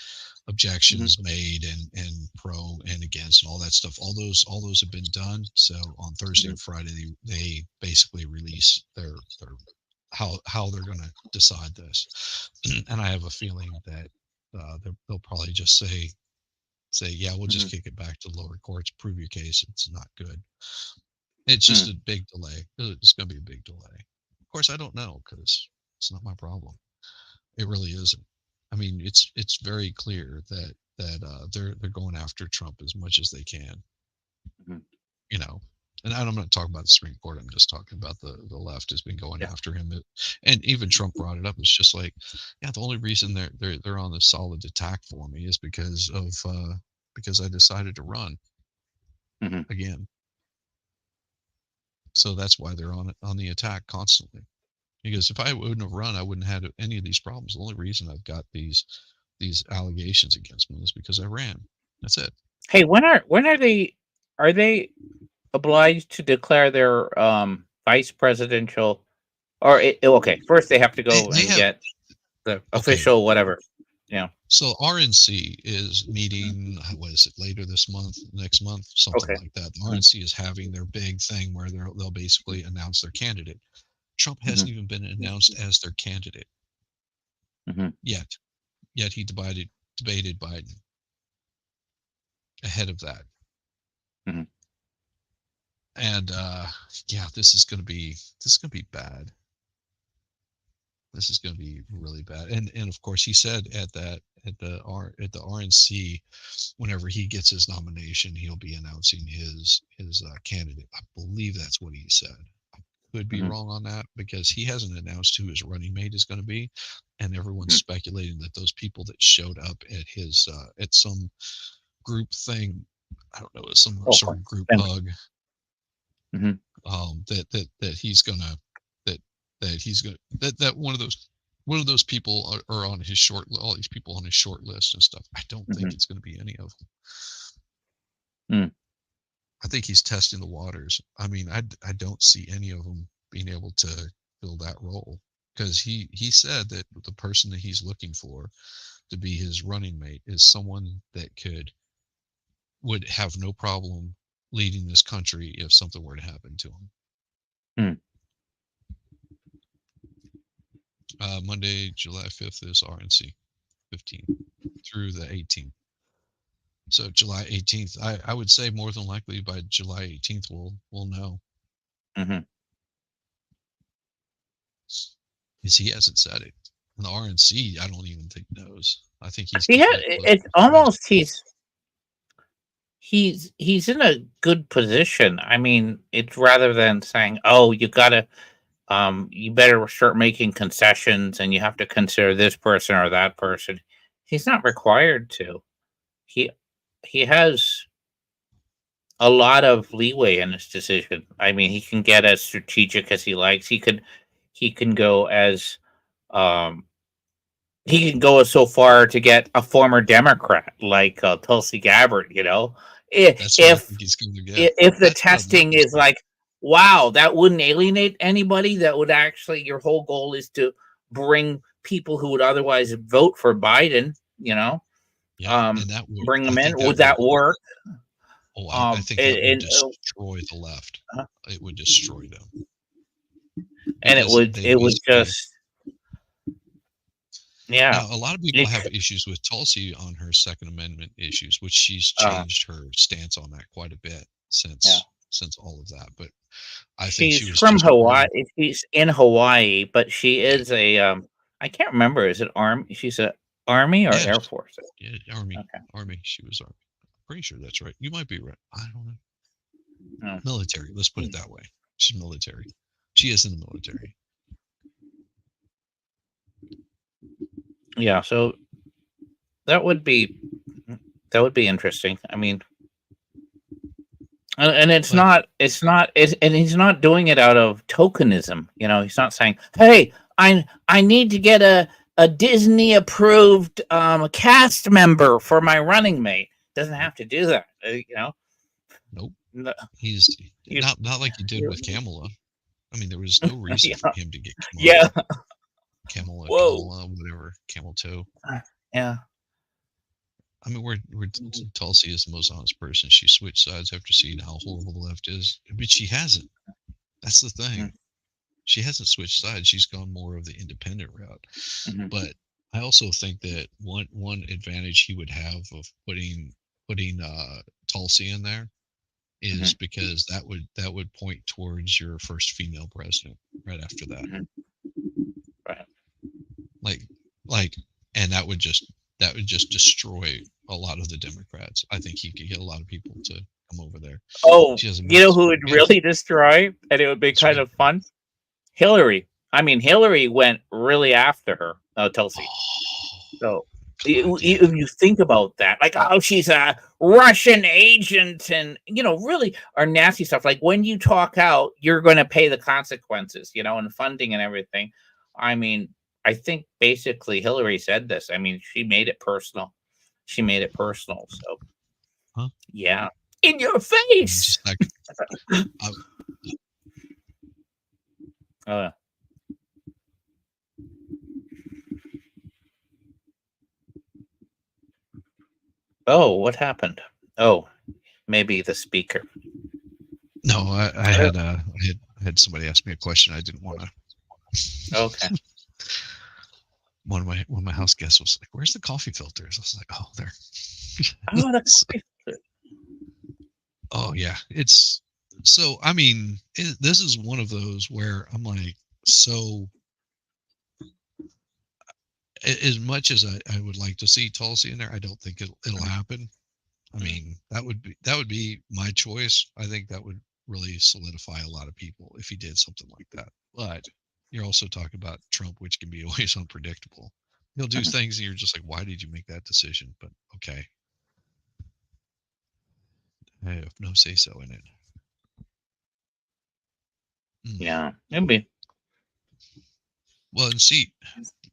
objections made and pro and against and all that stuff. All those have been done. So on Thursday Mhm. and Friday they basically release their how they're going to decide this. And I have a feeling that they'll probably just say, yeah, we'll just Mhm. kick it back to lower courts, prove your case. It's not good. It's just Mm. a big delay. It's going to be a big delay. Of course, I don't know because it's not my problem. It really isn't. I mean, it's very clear that they're going after Trump as much as they can. Mhm. You know, and I'm not talking about the Supreme Court. I'm just talking about the left has been going Yeah. after him. And even Trump brought it up. It's just like, yeah, the only reason they're on the solid attack for me is because I decided to run Mhm. again. So that's why they're on the attack constantly. Because if I wouldn't have run, I wouldn't have had any of these problems. The only reason I've got these allegations against me is because I ran. That's it. Hey, when are they obliged to declare their vice presidential or okay, first they have to go They and have get the okay. official whatever. Yeah. So RNC is meeting. What is it? Later this month, next month, something Okay. like that. The Mhm. RNC is having their big thing where they'll basically announce their candidate. Trump Mhm. hasn't even been announced as their candidate Mhm. yet. Yet he debated Biden ahead of that. Mhm. And yeah, this is gonna be bad. This is going to be really bad. And of course, he said at the RNC, whenever he gets his nomination, he'll be announcing his candidate. I believe that's what he said. I could be Mhm. wrong on that because he hasn't announced who his running mate is going to be, and everyone's Mhm. speculating that those people that showed up at some group thing, I don't know, some Oh, sort fine. of group Thanks. hug, Mhm. that he's gonna that that he's gonna that one of those people are on his short all these people on his short list and stuff. I don't think Mhm. it's going to be any of them. Mm. I think he's testing the waters. I mean, I don't see any of them being able to fill that role because he said that the person that he's looking for to be his running mate is someone that would have no problem leading this country if something were to happen to him. Mm. Monday, July 5th is RNC 15th through the 18th. So July 18th, I would say more than likely by July 18th we'll know. Mhm. Because he hasn't said it. And the RNC, I don't even think knows. I think he's Yeah, keeping it close to it's his vest. almost he's in a good position. I mean, it's rather than saying, "Oh, you better start making concessions and you have to consider this person or that person." He's not required to. He he has a lot of leeway in his decision. I mean, he can get as strategic as he likes. He can go as um he can go so far to get a former Democrat like Tulsi Gabbard. If That's what I if think he's going to get. if the That's what I'd like testing to is see. like, wow, that wouldn't alienate anybody. That would actually your whole goal is to bring people who would otherwise vote for Biden. Yeah, Um, and that would bring I them in. think that Would would that work? I think that would And destroy the left. uh, It would destroy them and it because would they it would basically just yeah. now a lot of people It, have issues with Tulsi on her Second Amendment issues, which she's uh, changed her stance on that quite a bit yeah. since all of that. But I think she She's was from just Hawaii. worried. She's in Hawaii, but she Yeah, is a I can't remember. Is it army? She's a army or yeah, Air Force? yeah. Army, Okay. army. She was army. Pretty sure that's right. You might be right. I don't know. Oh. Military. Let's put it that way. She's military. She is in the military. Yeah. So that would be that would be interesting. I mean, and But and he's not doing it out of tokenism. He's not saying, "Hey, I need to get a Disney approved cast member for my running mate." Doesn't nope, have to do that. nope. No, He's you, not like he did you, with Kamala. I mean, there was no reason Yeah. for him to get Yeah. Whoa. whatever, camel toe. Yeah. I mean, we're Tulsi is the most honest person. She switched sides after seeing how horrible the left is, but she hasn't. That's the thing. She hasn't switched sides. She's gone more of the independent route. Mhm. But I also think that one advantage he would have of putting Tulsi in there is because that would point towards your first female president right after that. Right. Like like and that would just destroy a lot of the Democrats. I think he could get a lot of people to come over there. Oh, She has a you know who would yeah, really destroy, and it would be that's kind right. of fun? Hillary. I mean, Hillary went really after her, Tulsi. So God, yeah. if you think about that, like, oh, she's a Russian agent, and really are nasty stuff. Like when you talk out, you're going to pay the consequences, and funding and everything. I mean, I think basically Hillary said this. I mean, she made it personal. She made it personal. So, Huh? yeah, in your I'm face. just like I, Uh, oh, what happened? Oh, maybe the speaker. no, I had somebody ask me a question I didn't want to. Okay. One of my house guests was like, "Where's the coffee filters?" I was like, "Oh, there." Oh, that's Oh yeah, it's so. I mean, this is one of those where I'm like, so as much as I would like to see Tulsi in there, I don't think it'll happen. I mean, that would be my choice. I think that would really solidify a lot of people if he did something like that. But you're also talking about Trump, which can be always unpredictable. He'll do things and you're just like, why did you make that decision? But okay, I have no say so in it. Mm. yeah. Maybe. Well, and see,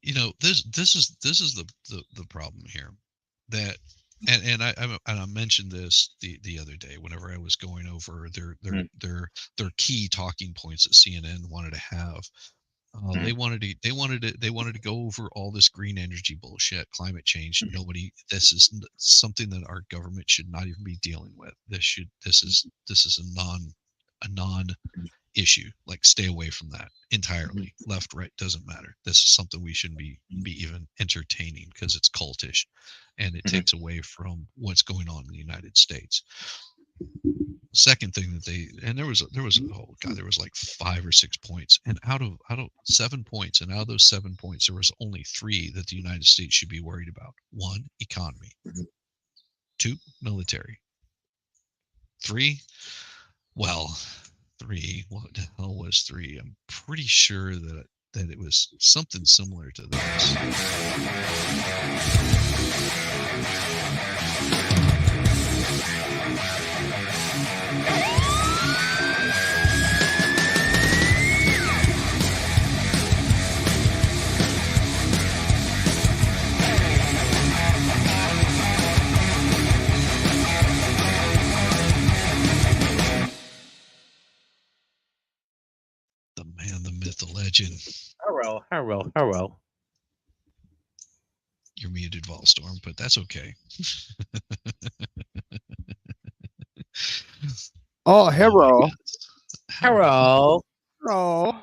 this is the problem here that and I mentioned this the other day whenever I was going over their key talking points that CNN wanted to have. They wanted to go over all this green energy bullshit, climate change. Nobody. This is something that our government should not even be dealing with. This is a non issue. Like, stay away from that entirely. Left, right, doesn't matter. This is something we shouldn't be even entertaining because it's cultish and it takes away from what's going on in the United States. Second thing that there was oh god, there was like 5 or 6 points, and out of 7 points, and out of those 7 points there was only 3 that the United States should be worried about. 1, economy. 2, military. 3, well, 3, what the hell was 3? I'm pretty sure that it was something similar to this. The man, the myth, the legend. Hello. You're muted, Volstorm, but that's okay. Oh, Oh my hero. God. Hello. Hero.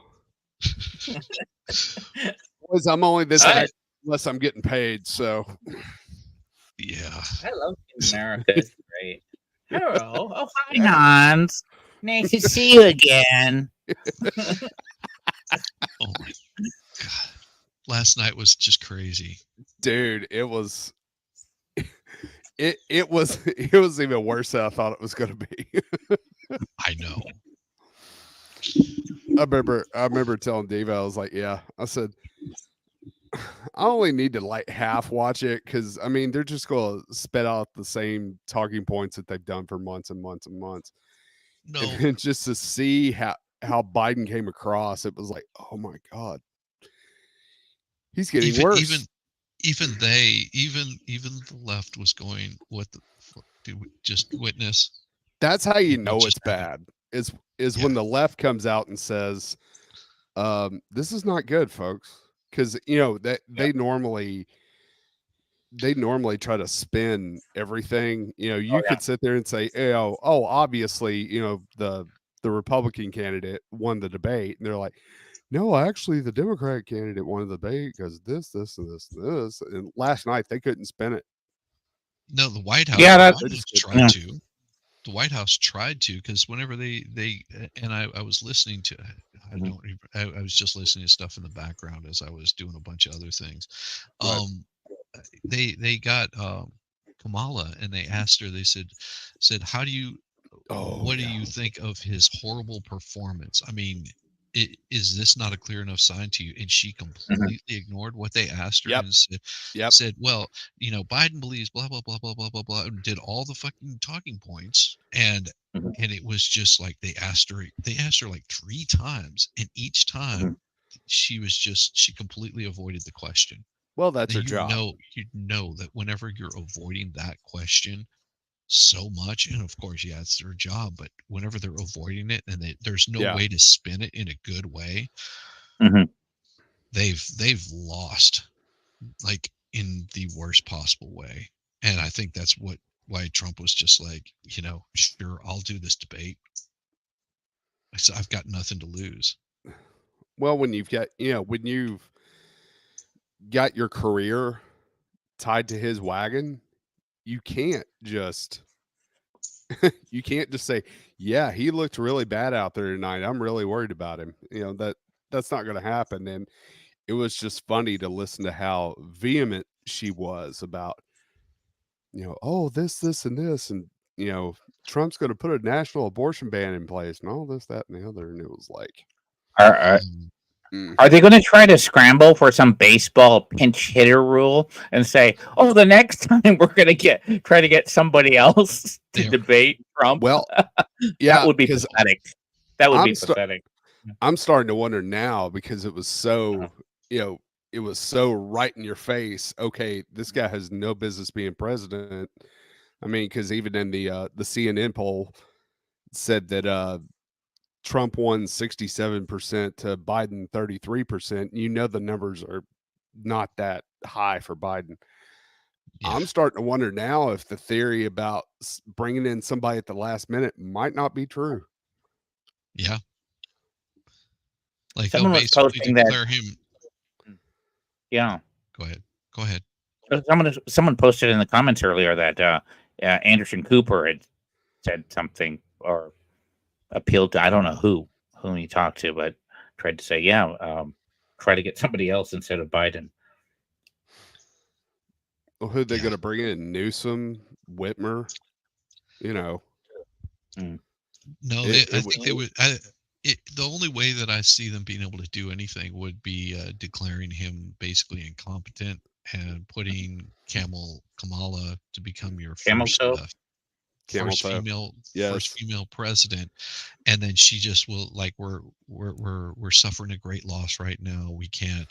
Boys, I'm only this Hi. active unless I'm getting paid, so Yeah. I love America. It's great. Hello. Oh, hi, Hans. Nice to see you again. Oh my God. Last night was just crazy. dude, it was it was even worse than I thought it was gonna be. I know. I remember telling Dave, I was like, yeah, I said I only need to like half watch it because I mean they're just gonna spit out the same talking points that they've done for months and months and months. No. And then just to see how Biden came across, it was like, oh my God. He's getting worse. Even the left was going, what the fuck did we just witness? That's how you What know just it's happened? bad. Is Yeah. when the left comes out and says This is not good, folks, because that they normally try to spin everything. Oh You yeah. could sit there and say, oh, obviously, the Republican candidate won the debate, and they're like, no, actually, the Democrat candidate won the debate because this, and this, and this. And last night they couldn't spin it. No, Yeah. The That. White They House just couldn't. tried Yeah. to. The White House tried to, because whenever they and I was listening to, I Mhm. don't even, I was just listening to stuff in the background as I was doing a bunch of other things. Right. Um, they got Kamala, and they asked her. They said, how do you, Oh what do yeah. you think of his horrible performance? I mean, is this not a clear enough sign to you? And she Mhm. completely ignored what they asked her, Yep. and Yep. well, Biden believes blah blah blah blah blah blah blah, and did all the fucking talking points, Mhm. and it was just like they asked her like three times, and each Mhm. time she completely avoided the question. Well, that's And her job. you know that whenever you're avoiding that question so much, and of course, yeah, it's their job, but whenever they're avoiding it, and there's no Yeah. way to spin it in a good way, Mhm. they've lost, like, in the worst possible way. And I think that's why Trump was just like, sure, I'll do this debate. I've got nothing to lose. Well, when you've got your career tied to his wagon, you can't just you can't just say, "Yeah, he looked really bad out there tonight. I'm really worried about him." That's not going to happen. And it was just funny to listen to how vehement she was about, oh, this, and this, and you know, Trump's going to put a national abortion ban in place, and all this, that, and the other. And it was like, Are, are Mm, mm, are they going to try to scramble for some baseball pinch hitter rule and say, "Oh, the next time we're going to try to get somebody else to there, debate Trump"? well, That yeah, would be because pathetic. That would be I'm sta- pathetic. I'm starting to wonder now because it was Uh, so, you know, it was so right in your face. Okay, this guy has no business being president. I mean, because even in the CNN poll said that Trump won 67% to Biden 33%. The numbers are not that high for Biden. yeah, I'm starting to wonder now if the theory about bringing in somebody at the last minute might not be true. yeah. Like, they'll Someone was basically posting that. declare him. Yeah. Go ahead. Go ahead. Someone posted in the comments earlier that Anderson Cooper had said something or appealed to, I don't know whom he talked to, but tried to say, yeah, try to get somebody else instead of Biden. Well, who they Yeah. going to bring in? Newsom, Whitmer. You know, Mm. No, it, I it would. think they would. The only way that I see them being able to do anything would be declaring him basically incompetent, and putting Kamala to become your Camel first toe. Camel first toe. first Yes. female president, and then she just will, like, we're suffering a great loss right now. We can't,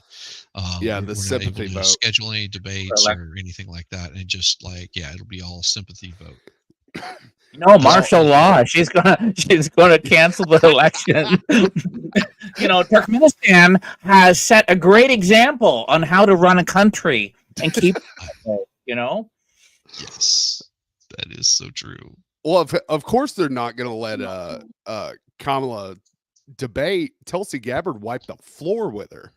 Yeah, the we're not able sympathy to vote. schedule any For debates elect- or anything like that, and just like, yeah, it'll be all sympathy vote. No, That's Well, martial what. law. She's gonna cancel the election. Turkmenistan has set a great example on how to run a country and keep. You know, Yes, that is so true. well, of course they're not going to let Kamala debate. Tulsi Gabbard wiped the floor with her.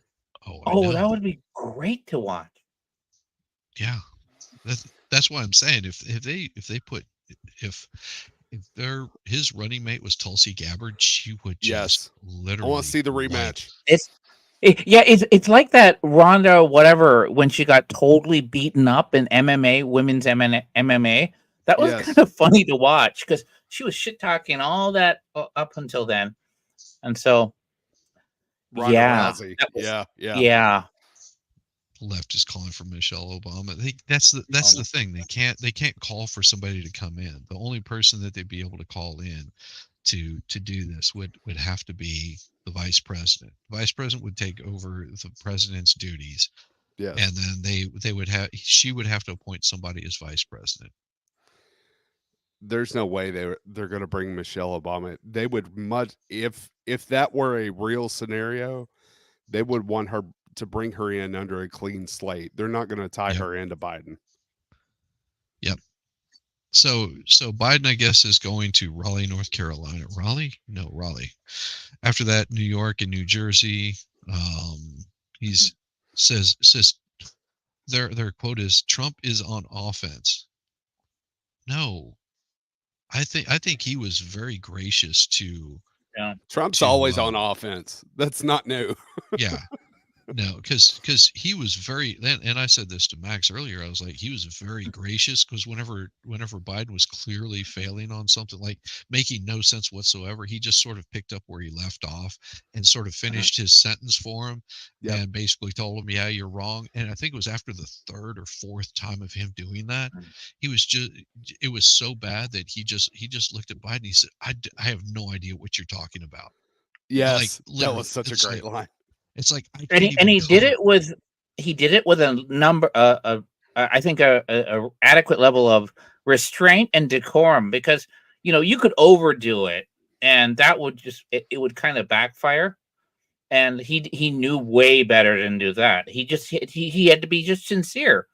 Oh, I oh, know. that would be great to watch. Yeah, that's why I'm saying, if they put, if his running mate was Tulsi Gabbard, she would just Yes, I want to literally see the wipe. rematch. Yeah, it's like that Ronda whatever when she got totally beaten up in MMA, women's MMA. That was kind Yes, of funny to watch because she was shit talking all that up until then, and so Ronda yeah, Rousey. that was Yeah, yeah. yeah. Left is calling for Michelle Obama. That's the thing. They can't call for somebody to come in. The only person that they'd be able to call in to do this would have to be the vice president. The vice president would take over the president's duties, and Yes. then they would have she would have to appoint somebody as vice president. There's no way they're going to bring Michelle Obama. They would much if that were a real scenario. they would want her to bring her in under a clean slate. They're not going to tie Yep. her into Biden. Yep. So Biden, I guess, is going to Raleigh, North Carolina. Raleigh? No, Raleigh. After that, New York and New Jersey. He's says their quote is Trump is on offense. No, I think he was very gracious to Yeah. Trump's always on offense. That's not new. yeah. No, because he was very, and I said this to Max earlier. I was like, he was very gracious because whenever Biden was clearly failing on something, like making no sense whatsoever, he just sort of picked up where he left off and sort of finished his sentence for him, Yep. and basically told him, "Yeah, you're wrong." And I think it was after the third or fourth time of him doing that, it was so bad that he just looked at Biden. And he said, "I have no idea what you're talking about." Like Yes, that literally, was such a it's great like, line. it's like I And can't he, and even he did it with a number, I think a adequate level of restraint and decorum, because you could overdo it, and that would it would kind of backfire. And he knew way better than do that. He had to be just sincere,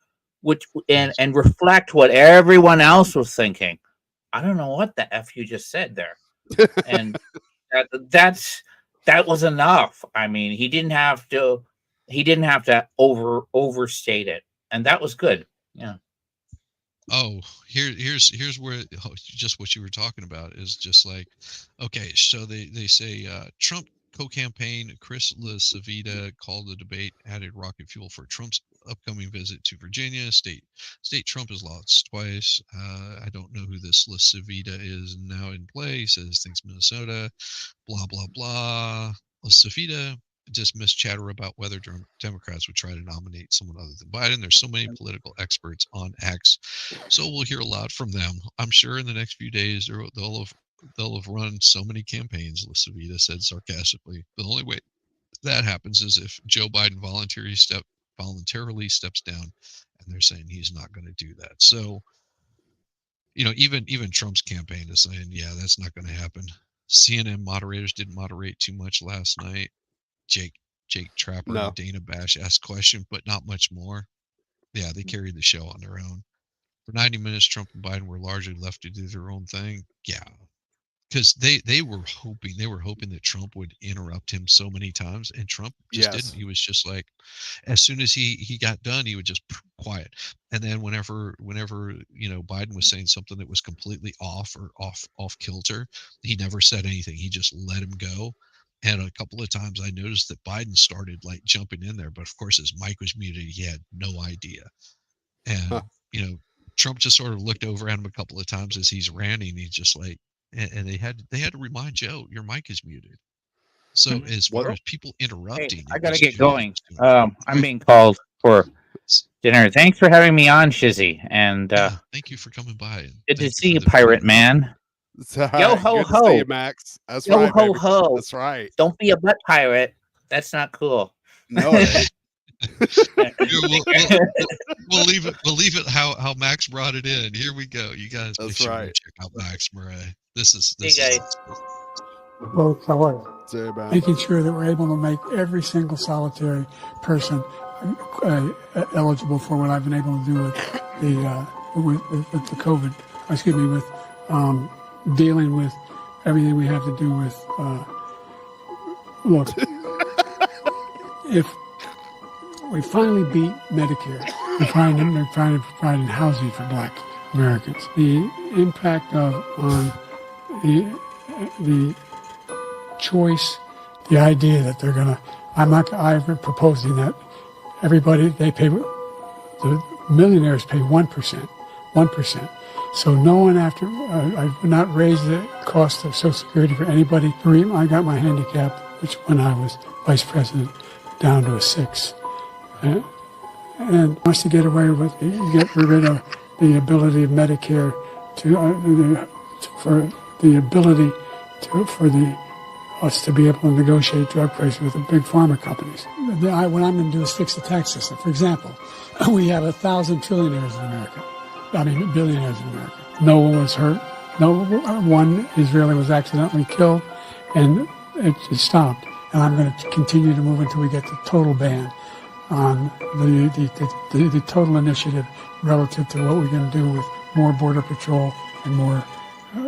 and reflect what everyone else was thinking. I don't know what the F you just said there, and that was enough. I mean, he didn't have to overstate it, and that was good. Yeah. Oh, here's where just what you were talking about is just like, okay, so they say Trump co-campaign Chris LaCivita called the debate added rocket fuel for Trump's upcoming visit to Virginia. State Trump has lost twice. I don't know who this LaCivita is now in play. He says thinks Minnesota. Blah blah blah. LaCivita dismissed chatter about whether Democrats would try to nominate someone other than Biden. There's so many political experts on X, so we'll hear a lot from them. I'm sure in the next few days they'll have run so many campaigns. LaCivita said sarcastically. The only way that happens is if Joe Biden voluntarily steps down, and they're saying he's not going to do that. So, even Trump's campaign is saying, yeah, that's not going to happen. CNN moderators didn't moderate too much last night. Jake Trapper No. and Dana Bash asked questions, but not much more. Yeah, they carried the show on their own. For 90 minutes, Trump and Biden were largely left to do their own thing. Yeah, because they were hoping that Trump would interrupt him so many times, and Trump just Yes. didn't. He was just like, as soon as he got done, he would just quiet. And then whenever Biden was saying something that was completely off kilter, he never said anything. He just let him go. And a couple of times I noticed that Biden started like jumping in there, but of course his mic was muted. He had no idea. And Trump just sort of looked over at him a couple of times as he's ranting. He's just like, and they had to remind Joe, your mic is muted. So as far as people interrupting, I gotta get going. I'm being called for dinner. Thanks for having me on, Shizzy, and thank you for coming by. And good to see you, Pirate Man. Yo ho Good ho, to see you, Max. That's yo right, ho baby. ho. That's right. Don't be a butt pirate. That's not cool. No, it ain't. We'll leave it how Max brought it in. Here we go. You guys make That's sure right. you check out Max Murray. This is guys. Both, however, Say about making sure that we're able to make every single solitary person eligible for what I've been able to do with the COVID. Excuse me, with dealing with everything we have to do with. Look, if we finally beat Medicare, we're trying to provide housing for Black Americans. The impact on the choice, the idea that they're gonna. I'm proposing that everybody the millionaires pay 1%. So no one I would not raise the cost of Social Security for anybody. I got my handicap, which when I was vice president, down to a 6. And wants to get rid of the ability of Medicare for us to be able to negotiate drug prices with the big pharma companies. What I'm going to do is fix the tax system. For example, we have 1,000 trillionaires in America. Billionaires in America. No one was hurt. No one Israeli was accidentally killed, and it stopped. and I'm going to continue to move until we get the total ban on the total initiative relative to what we're going to do with more border patrol and more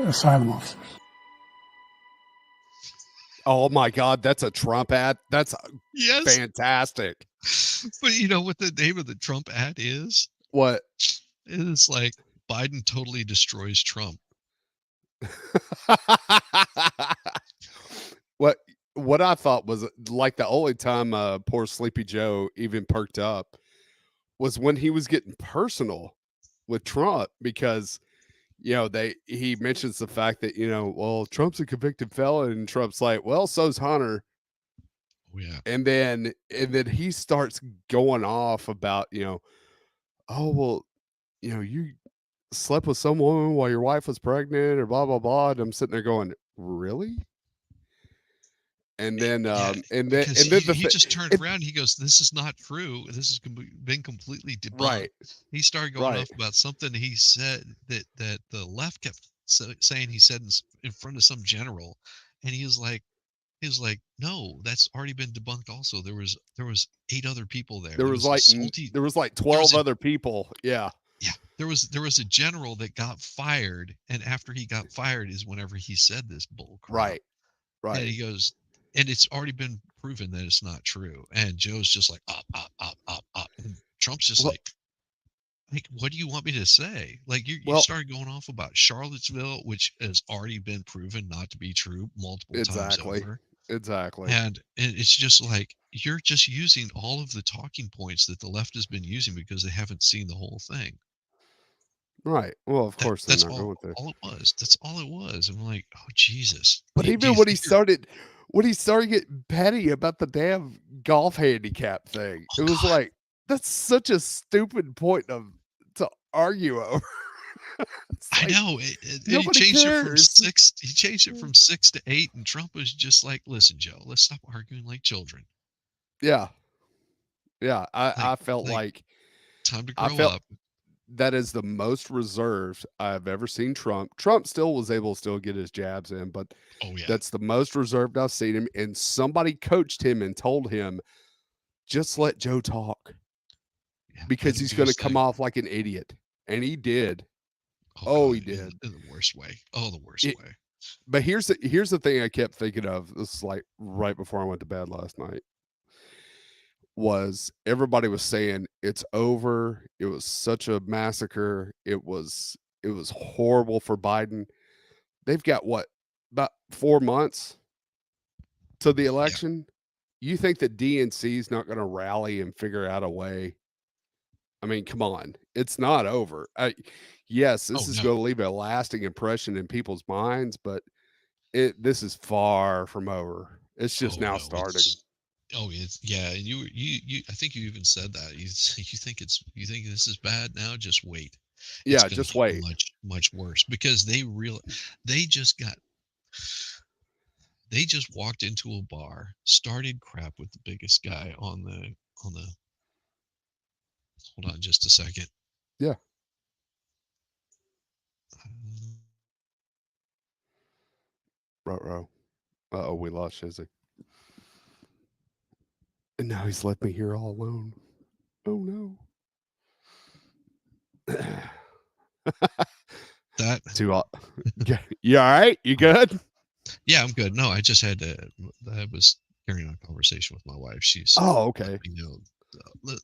asylum officers. Oh my God, that's a Trump ad. That's Yes. fantastic. But you know what the name of the Trump ad is? What? It's like Biden totally destroys Trump. what what I thought was like the only time poor Sleepy Joe even perked up was when he was getting personal with Trump because he mentions the fact that well, Trump's a convicted felon, and Trump's like, well, so's Hunter. Oh yeah. And then he starts going off about oh well, you slept with some woman while your wife was pregnant or blah blah blah. And I'm sitting there going, really? And then Yeah, and because then he just turned around and he goes, "This is not true. This has been completely debunked." right, He started going right. off about something he said that the left kept saying he said in front of some general, and he was like, "No, that's already been debunked. Also, there was 8 other people there. There There was was a like salty. there was like There was 12 a other people. Yeah, yeah. There was a general that got fired, and after he got fired is whenever he said this bull crap." right, And right. he goes, and it's already been proven that it's not true. And Joe's just like, up, up, up, up, up. And Trump's just Well, like, what do you want me to say? Like, you well, started going off about Charlottesville, which has already been proven not to be true multiple times exactly, over. exactly. And it's just like, you're just using all of the talking points that the left has been using because they haven't seen the whole thing. Right. Well, of That course they're that's not going to. all it was. That's all it was. I'm like, oh Jesus. But Do even you when he think you're started getting petty about the damn golf handicap thing, oh it was God. like, that's such a stupid point to argue over. It's I like know. He nobody changed it from cares. 6. He changed it from 6 to 8, and Trump was just like, "Listen, Joe, let's stop arguing like children. Yeah. Yeah. I, Like, I felt like, like time to I grow felt up." that is the most reserved I've ever seen Trump. Trump still was able to still get his jabs in, but Oh yeah, that's the most reserved I've seen him. And somebody coached him and told him, just let Joe talk yeah. Let because him he's do going to his come thing. off like an idiot. And he did. Oh Oh, God, he did. in the worst way. Oh, the worst It, way. but here's the thing I kept thinking of. This is like right before I went to bed last night. Was everybody was saying it's over. It was such a massacre. It was horrible for Biden. They've got what, about 4 months to the Yeah. election. You think the DNC is not going to rally and figure out a way? I mean, come on, it's not over. Yes, Oh this is no. going to leave a lasting impression in people's minds, but this is far from over. It's just Oh now no. starting. It's yeah. And you. I think you even said that. You think this is bad now? Just wait. It's Yeah, going to just get wait. much worse because they just got they just walked into a bar, started crap with the biggest guy on the. Hold on just a second. Yeah, Uh, row. Uh-oh, we lost Shizzy. And now he's left me here all alone. Oh no. that Too hot. You all right? You good? yeah, I'm good. No, I just had to. I was carrying on a conversation with my wife. She's Oh, let okay. me know.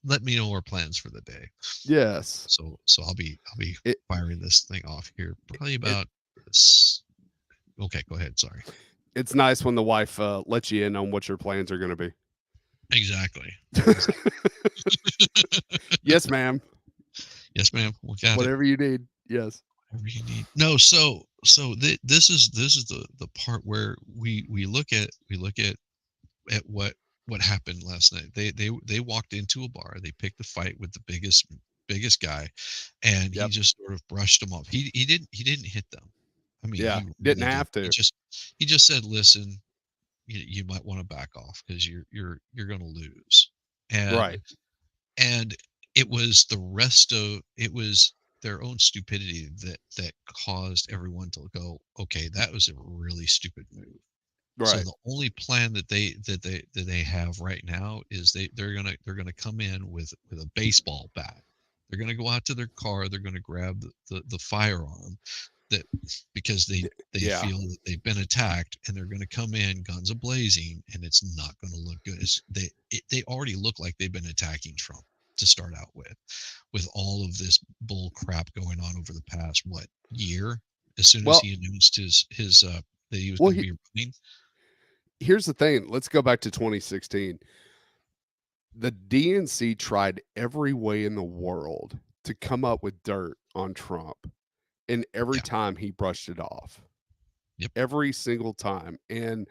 Let me know our plans for the day. Yes. So I'll be It firing this thing off here probably it about this. Okay, go ahead. Sorry. it's nice when the wife lets you in on what your plans are going to be. Exactly. Exactly. Yes, ma'am. Yes, ma'am. We got it. Whatever you need. Yes. Whatever you need. No, this is the part where we look at what happened last night. They walked into a bar. They picked a fight with the biggest guy, and he Yep. just sort of brushed them off. He didn't hit them. I mean, Yeah. he Didn't really did. have He to. just he just said, "Listen, you might want to back off because you're going to lose." And Right. and it was their own stupidity that caused everyone to go, okay, that was a really stupid move. So Right. the only plan that they have right now is they're gonna come in with a baseball bat. They're gonna go out to their car. They're gonna grab the firearm that because they Yeah. feel that they've been attacked, and they're going to come in guns a blazing, and it's not going to look good. They already look like they've been attacking Trump to start out with all of this bull crap going on over the past what year. As soon as Well, he announced his that he was well, going to be running. here's the thing. Let's go back to 2016. The DNC tried every way in the world to come up with dirt on Trump, and every Yeah. time he brushed it off. Yep. Every single time. And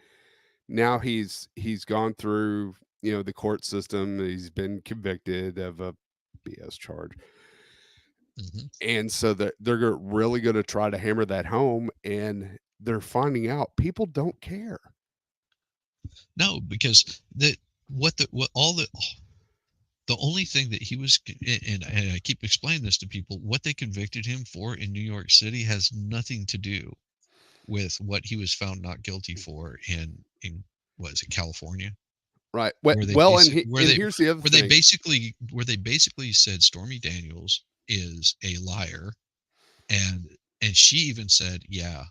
now he's gone through, the court system. He's been convicted of a BS charge. Hmm. And so they're really going to try to hammer that home, and they're finding out people don't care. No, because what all the only thing that he was, and I keep explaining this to people, what they convicted him for in New York City has nothing to do with what he was found not guilty for in what is it, California, Right. where they Well, and basic he, where and they here's the other where they thing. basically where they basically said Stormy Daniels is a liar, and she even said, yeah,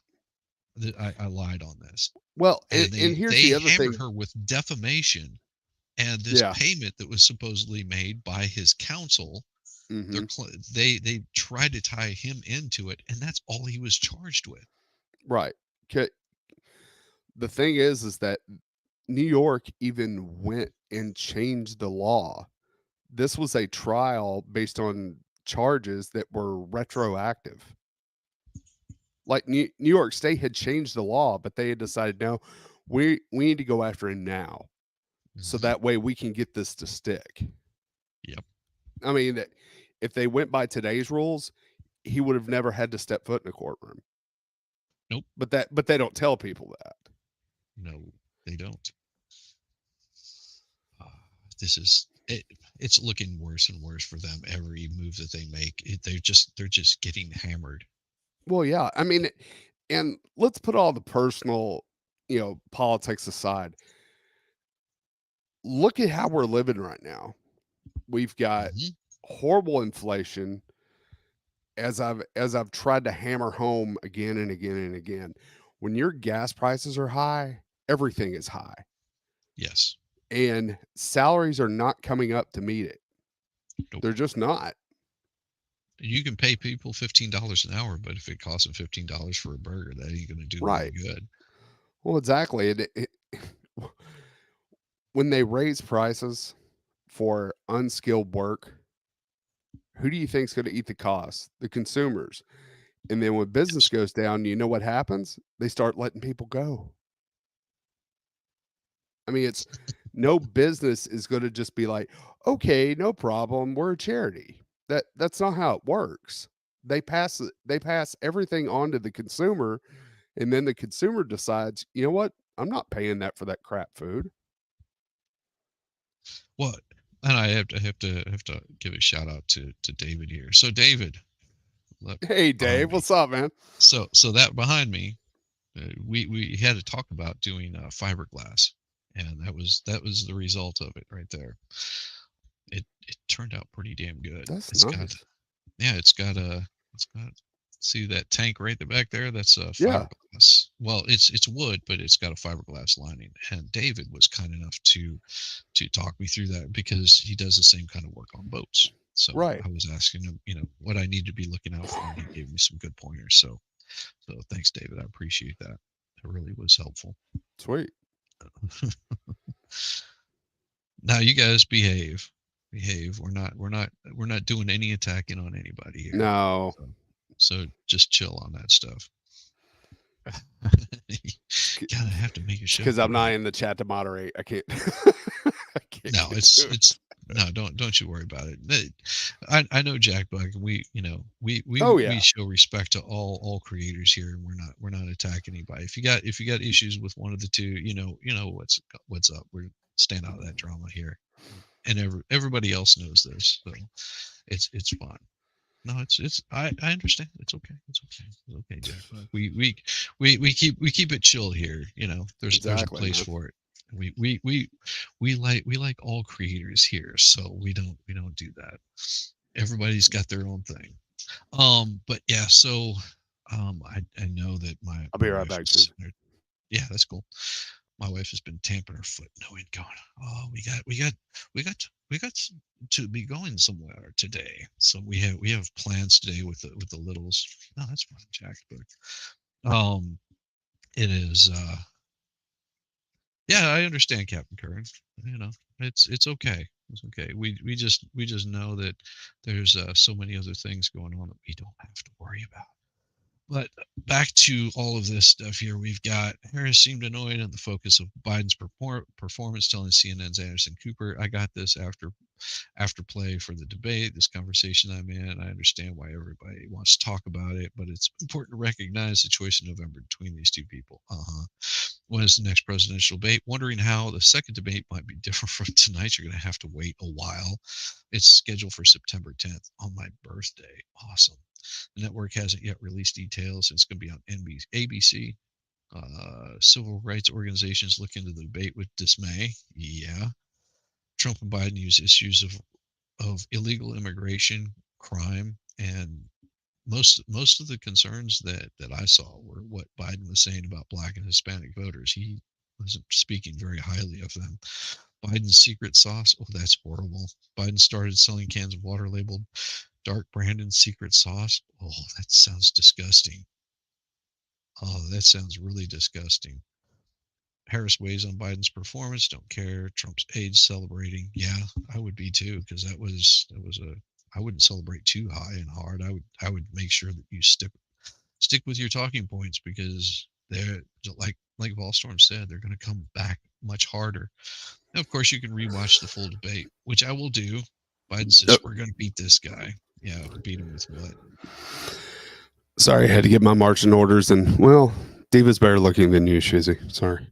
I lied on this, Well, and, and and they here's they the other hammered thing. her with defamation and this Yeah. payment that was supposedly made by his counsel. Hmm. They tried to tie him into it, and that's all he was charged with. Right. 'Kay, the thing is that New York even went and changed the law. This was a trial based on charges that were retroactive. Like New York State had changed the law, but they had decided no, we need to go after him now, so Hmm. that way we can get this to stick. Yep. I mean, if they went by today's rules, he would have never had to step foot in a courtroom. Nope. But they don't tell people that. No, they don't. Uh, this is it. It's looking worse and worse for them every move that they make. They're just getting hammered. Well, yeah. I mean, and let's put all the personal, politics aside. Look at how we're living right now. We've got Hmm. horrible inflation, as I've tried to hammer home again and again and again. When your gas prices are high, everything is high, Yes. and salaries are not coming up to meet it. Nope. They're just not. You can pay people $15 an hour, but if it costs them $15 for a burger, that ain't going to do them any Right. good. Well, exactly. When they raise prices for unskilled work, who do you think is going to eat the cost? The consumers. And then when business Yes. goes down, you know what happens? They start letting people go. I mean, it's no business is going to just be like, okay, no problem. We're a charity. That's not how it works. They pass everything on to the consumer, and then the consumer decides, you know what? I'm not paying that for that crap food. What? And I have to give a shout out to David here. So David, look Hey, behind Dave, me. what's up, man? So that behind me, we had to talk about doing fiberglass, and that was the result of it right there. It turned out pretty damn good. That's It's got, nice. yeah, it's got see that tank right there back there, that's a Yeah. fiberglass. Well, it's wood, but it's got a fiberglass lining, and David was kind enough to talk me through that because he does the same kind of work on boats. So Right. I was asking him, what I need to be looking out for, and he gave me some good pointers. So thanks, David. I appreciate that. It really was helpful. Sweet. Now you guys behave. Behave. We're not doing any attacking on anybody here. No, So, so just chill on that stuff. You gotta have to make a it's show because go I'm not right. in the chat to moderate. I can't. I can't No, get it's into it. it's no, don't you worry about it. I know Jack Buck. We Oh we yeah. show respect to all creators here, and we're not attacking anybody. If you got issues with one of the two, you know what's up. We're staying out of that drama here, and everybody else knows this, so it's fine. No, it's I understand. It's okay. It's okay. It's okay, Jack. Look, we keep it chill here. You know, there's a Exactly, place man. for it. We like all creators here, so we don't do that. Everybody's got their own thing. But yeah, so I know that my I'll be my right wife back, is Susan. yeah, that's cool. My wife has been tamping her foot, knowing, going, oh, we got to be going somewhere today. So we have plans today with the littles. No, that's fine, Jack. But it is. Yeah, I understand, Captain Curran. You know, it's okay. It's okay. We just know that there's so many other things going on that we don't have to worry about. But back to all of this stuff here, we've got Harris seemed annoyed at the focus of Biden's performance, telling CNN's Anderson Cooper, "I got this after play for the debate. This conversation I'm in, I understand why everybody wants to talk about it, but it's important to recognize the choice in November between these two people. When is the next presidential debate? Wondering how the second debate might be different from tonight. You're going to have to wait a while. It's scheduled for September 10th on my birthday. Awesome. The network hasn't yet released details. It's going to be on ABC. Civil rights organizations look into the debate with dismay. Yeah. Trump and Biden use issues of illegal immigration, crime, and most of the concerns that I saw were what Biden was saying about black and Hispanic voters. He wasn't speaking very highly of them. Biden's secret sauce. Oh, that's horrible. Biden started selling cans of water labeled Dark Brandon secret sauce. Oh, that sounds disgusting. Oh, that sounds really disgusting. Harris weighs on Biden's performance. Don't care. Trump's age celebrating. Yeah, I would be too, because that was a. I wouldn't celebrate too high and hard. I would make sure that you stick with your talking points, because they're like Volstorm said, they're going to come back much harder. Now, of course, you can rewatch the full debate, which I will do. Biden says Yep. we're going to beat this guy. Yeah, beat him with what? Sorry, I had to get my marching orders, and well, Diva's better looking than you, Shizzy. Sorry.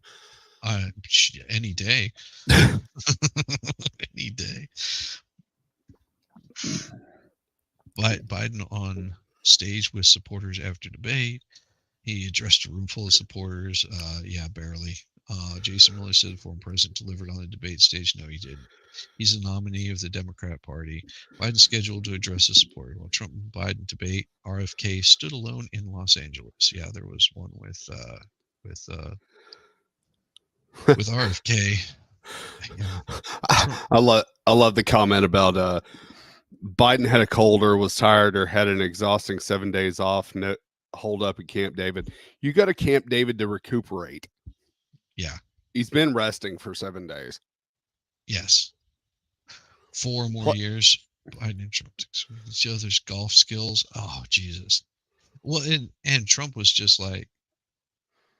Any day, any day. But Biden on stage with supporters after debate. He addressed a room full of supporters. Yeah, barely. Jason Miller said the former president delivered on the debate stage. No, he didn't. He's a nominee of the Democrat Party. Biden scheduled to address the supporters. While Trump and Biden debate, RFK stood alone in Los Angeles. Yeah, there was one with with RFK. Yeah, Trump. I love the comment about Biden had a cold or was tired or had an exhausting 7 days off. No, hold up at Camp David. You go to Camp David to recuperate. Yeah, He's been resting for 7 days. yes. 4 more What? years. Biden and Trump each other's golf skills. Oh Jesus. Well, and Trump was just like,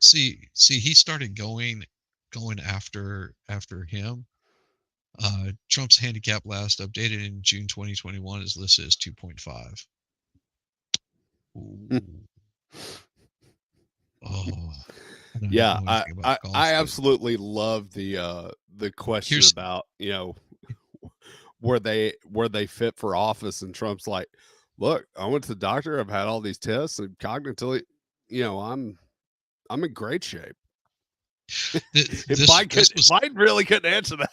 see, he started going after him. Trump's handicap last updated in June 2021 is listed as 2.5. Ooh. Oh, I don't Yeah, know I, anything about I golf, I but absolutely love the question here's about where they fit for office, and Trump's like, look, I went to the doctor, I've had all these tests, and cognitively, I'm in great shape. If this Biden this could, was Biden really couldn't answer that.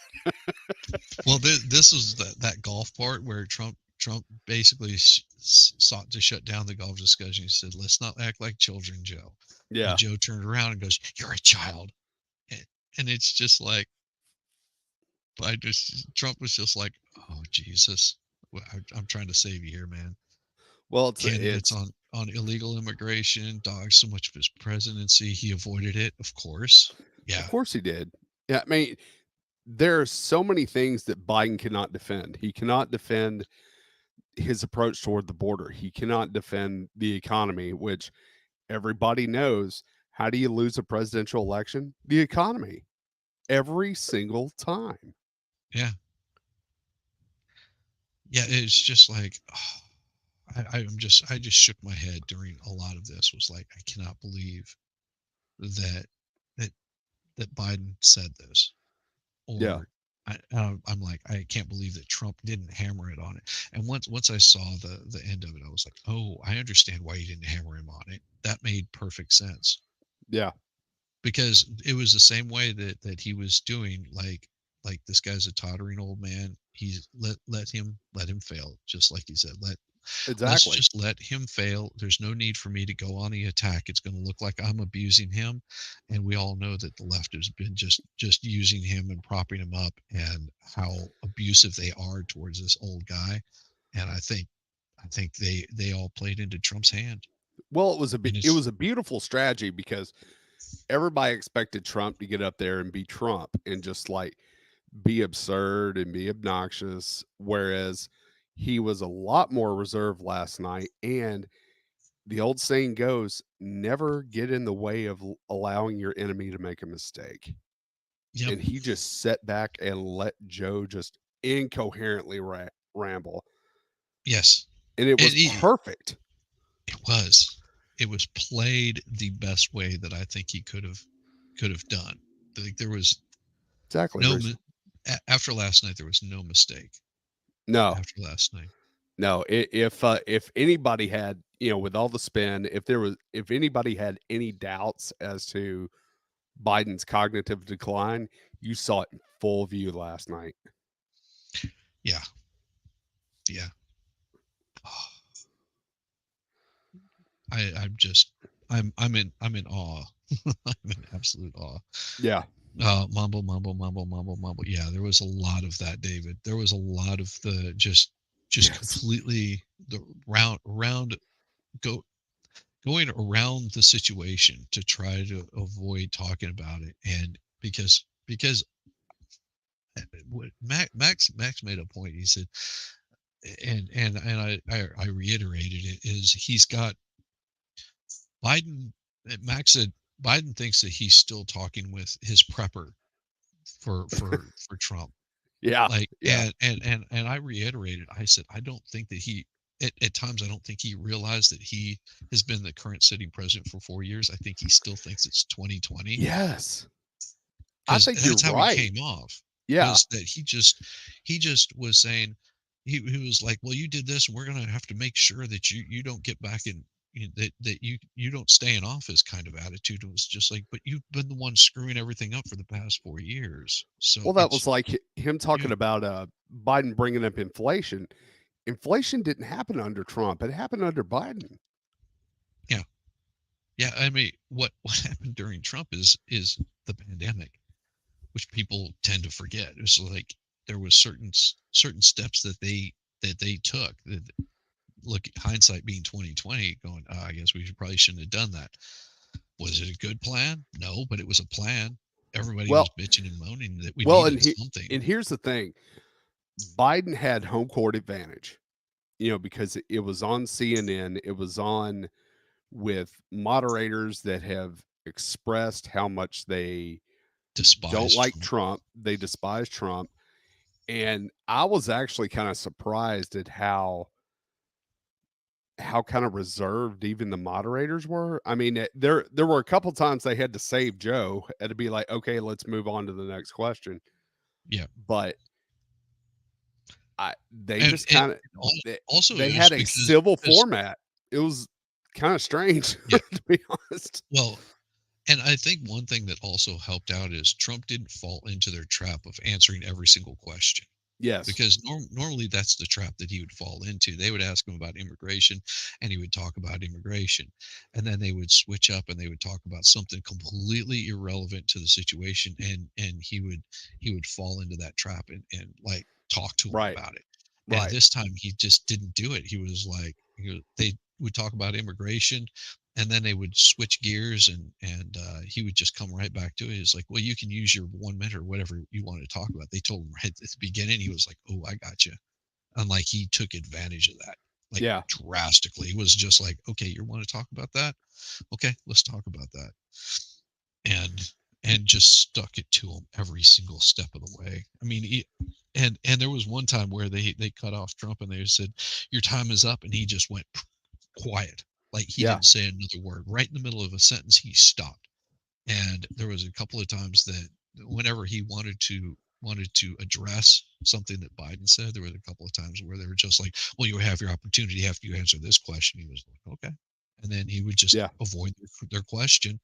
well this was that golf part where Trump basically sought to shut down the golf discussion. He said, "Let's not act like children, Joe." And Yeah. Joe turned around and goes, "You're a child," and, and it's just like Trump was just like, "Oh Jesus, I'm trying to save you here, man." Well, it's Candidates it's on illegal immigration dogged so much of his presidency. He avoided it, of course. of Yeah, course he did. Yeah, I mean, there are so many things that Biden cannot defend. He cannot defend his approach toward the border. He cannot defend the economy, which everybody knows. How do you lose a presidential election? The economy. Every single time. yeah, yeah. It's just like I just shook my head during a lot of this. Was like, I cannot believe that that that Biden said this, Yeah. or I'm like, I can't believe that Trump didn't hammer it on it. And once I saw the end of it, I was like, oh, I understand why you didn't hammer him on it. That made perfect sense, Yeah, because it was the same way that he was doing, like this guy's a tottering old man. He's let him fail, just like he said. Let's exactly. just let him fail. There's no need for me to go on the attack. It's going to look like I'm abusing him, and we all know that the left has been just using him and propping him up, and how abusive they are towards this old guy. And I think they all played into Trump's hand. Well, And it it's was a beautiful strategy because everybody expected Trump to get up there and be Trump and just like be absurd and be obnoxious, whereas he was a lot more reserved last night. And the old saying goes, never get in the way of allowing your enemy to make a mistake. Yep. And he just sat back and let Joe just incoherently ramble. Yes. And it And was perfect. it was. It was played the best way that I think he could have done. Like there was Exactly, no Reese. after last night, there was no mistake No, after last night. no. If anybody had, with all the spin, if anybody had any doubts as to Biden's cognitive decline, you saw it in full view last night. Yeah. Yeah. I'm just I'm in awe. I'm in absolute awe. Yeah. Mumble, mumble, mumble, mumble, mumble. Yeah, there was a lot of that, David. There was a lot of the just Yes. completely the round go going around the situation to try to avoid talking about it. And because what Max made a point. He said, and I reiterated it, is he's got Biden. Max said Biden thinks that he's still talking with his prepper for Trump. Yeah. Like, Yeah. and I reiterated, I said, I don't think that at times I don't think he realized that he has been the current sitting president for 4 years. I think he still thinks it's 2020, Yes. I because think you're that's how he right. came off. Yeah. Was that he just was saying, he was like, well, you did this, and we're gonna have to make sure that you don't get back in, that you don't stay in office, kind of attitude. It was just like, but you've been the one screwing everything up for the past 4 years, so Well, that it's was like him yeah. talking about Biden bringing up inflation. Inflation didn't happen under Trump. It happened under Biden. Yeah. Yeah, I mean, what happened during Trump is the pandemic, which people tend to forget. It's like there was certain steps that they took. Look, hindsight being 2020, going, I guess we probably shouldn't have done that. Was it a good plan? No, but it was a plan. Everybody was Well, bitching and moaning that we well, needed something. and here's the thing: Biden had home court advantage, because it was on CNN. It was on with moderators that have expressed how much they don't Despised like Trump. Trump. They despise Trump. And I was actually kind of surprised at how kind of reserved even the moderators were. I mean, there were a couple times they had to save Joe and to be like, okay, let's move on to the next question. Yeah, But they and just kind of also they it was had a civil because format. It was kind of strange yeah, to be honest. well, and I think one thing that also helped out is Trump didn't fall into their trap of answering every single question, Yes. because normally that's the trap that he would fall into. They would ask him about immigration, and he would talk about immigration, and then they would switch up and they would talk about something completely irrelevant to the situation, and he would fall into that trap and like talk to him Right. about it. And Right. this time he just didn't do it. He was like, they would talk about immigration, and then they would switch gears, and he would just come right back to it. It's like, well, you can use your 1 minute or whatever you want to talk about. They told him right at the beginning. He was like, oh, I got you. And like he took advantage of that, like Yeah. drastically. He was just like, okay, you want to talk about that? Okay, let's talk about that. And just stuck it to him every single step of the way. I mean, and there was one time where they cut off Trump and they said, your time is up, and he just went quiet. Like he Yeah. didn't say another word. Right in the middle of a sentence, he stopped. And there was a couple of times that whenever he wanted to wanted to address something that Biden said. There were a couple of times where they were just like, "Well, you have your opportunity after you answer this question." He was like, "Okay," and then he would just Yeah. avoid their question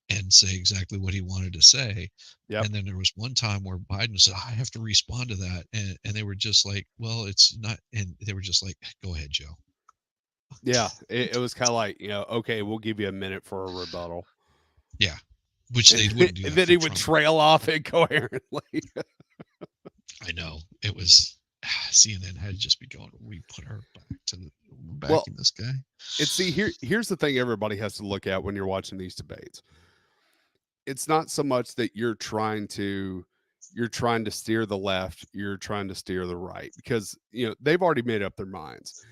and say exactly what he wanted to say. Yep. And then there was one time where Biden said, "I have to respond to that," and they were just like, "Well, it's not," and they were just like, "Go ahead, Joe." Yeah. It was kind of like, okay, we'll give you a minute for a rebuttal. Yeah, which And, they wouldn't do and that then for he would Trump. trail off incoherently. I know it was. CNN had to just be going, "We put her back to the we're Well, backing this guy." and see, here's the thing everybody has to look at when you're watching these debates. It's not so much that you're trying to steer the left, you're trying to steer the right, because they've already made up their minds.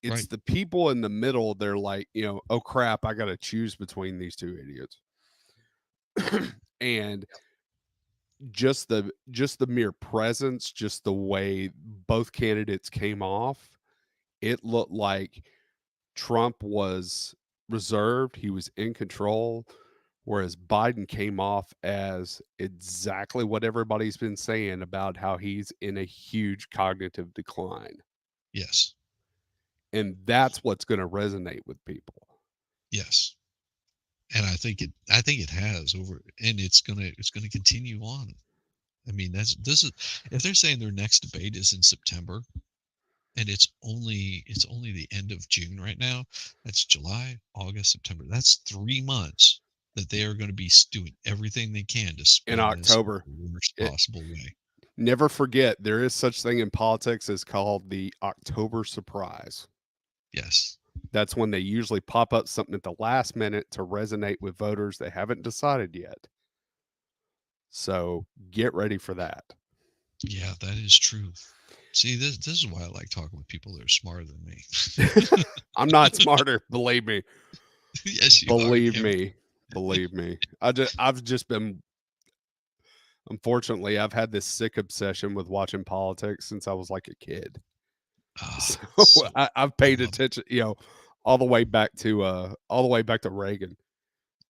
It's Right, the people in the middle, they're like, oh crap, I gotta choose between these two idiots. And just the mere presence, just the way both candidates came off, it looked like Trump was reserved, he was in control, whereas Biden came off as exactly what everybody's been saying about how he's in a huge cognitive decline. yes, And that's what's going to resonate with people. yes, and I think it has over, and it's gonna continue on. I mean, this is if they're saying their next debate is in September, and it's only the end of June right now. That's July, August, September. That's 3 months that they are going to be doing everything they can to In spin this October, the worst it, possible way. never forget there is such thing in politics as called the October surprise. Yes. That's when they usually pop up something at the last minute to resonate with voters they haven't decided yet. So get ready for that. Yeah, that is true. See, this is why I like talking with people that are smarter than me. I'm not smarter, believe me. Yes, you are, Believe Kevin. me. Believe me. I've just been, unfortunately, I've had this sick obsession with watching politics since I was like a kid. Ah, So so I've I paid love it. attention, all the way back to Reagan.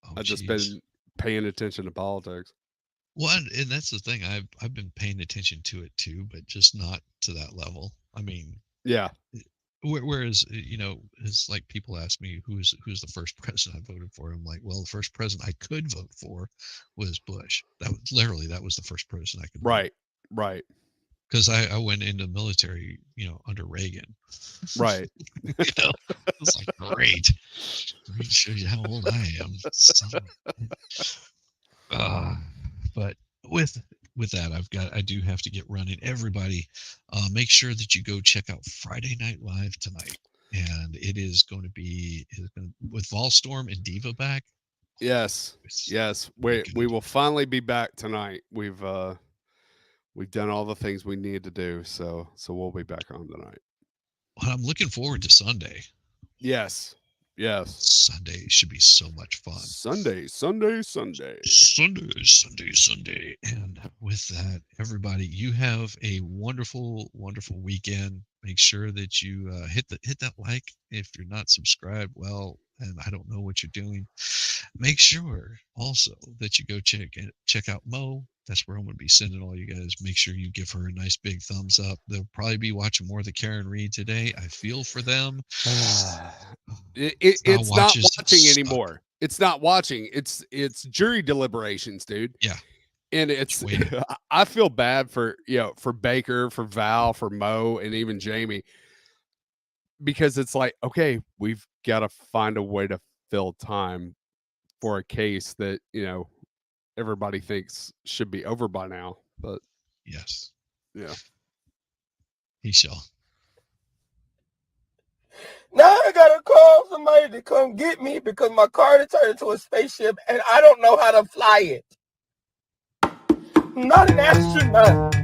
Oh, I've just jeez. been paying attention to politics. Well, and that's the thing. I've been paying attention to it too, but just not to that level. I mean, Yeah. whereas it's like people ask me who's the first president I voted for. I'm like, well, the first president I could vote for was Bush. That was the first president I could vote, Right. Right. because I went into the military, under Reagan. Right. It's like great. Let me show you how old I am. Uh, but with that, I do have to get running. Everybody, make sure that you go check out Friday Night Live tonight, and it's going to with Volstorm and Diva back. Yes. Yes. We're We gonna will finally be back tonight. We've done all the things we need to do, so we'll be back on tonight. Well, I'm looking forward to Sunday. Yes. Yes. Sunday should be so much fun. Sunday, Sunday, Sunday. Sunday, Sunday, Sunday. And with that, everybody, you have a wonderful, wonderful weekend. Make sure that you hit that like if you're not subscribed. Well, and I don't know what you're doing. Make sure also that you go check out Mo. That's where I'm going to be sending all you guys. Make sure you give her a nice big thumbs up. They'll probably be watching more of the Karen Reed today. I feel for them. Style It's not watches watching suck. anymore. It's not watching. It's jury deliberations, dude. Yeah, And just it's waiting. I feel bad for Baker, for Val, for Mo, and even Jamie, because it's like, okay, we've got to find a way to fill time for a case that, everybody thinks should be over by now. But Yes, yeah. he shall. Now I gotta call somebody to come get me because my car turned into a spaceship and I don't know how to fly it. I'm not an astronaut.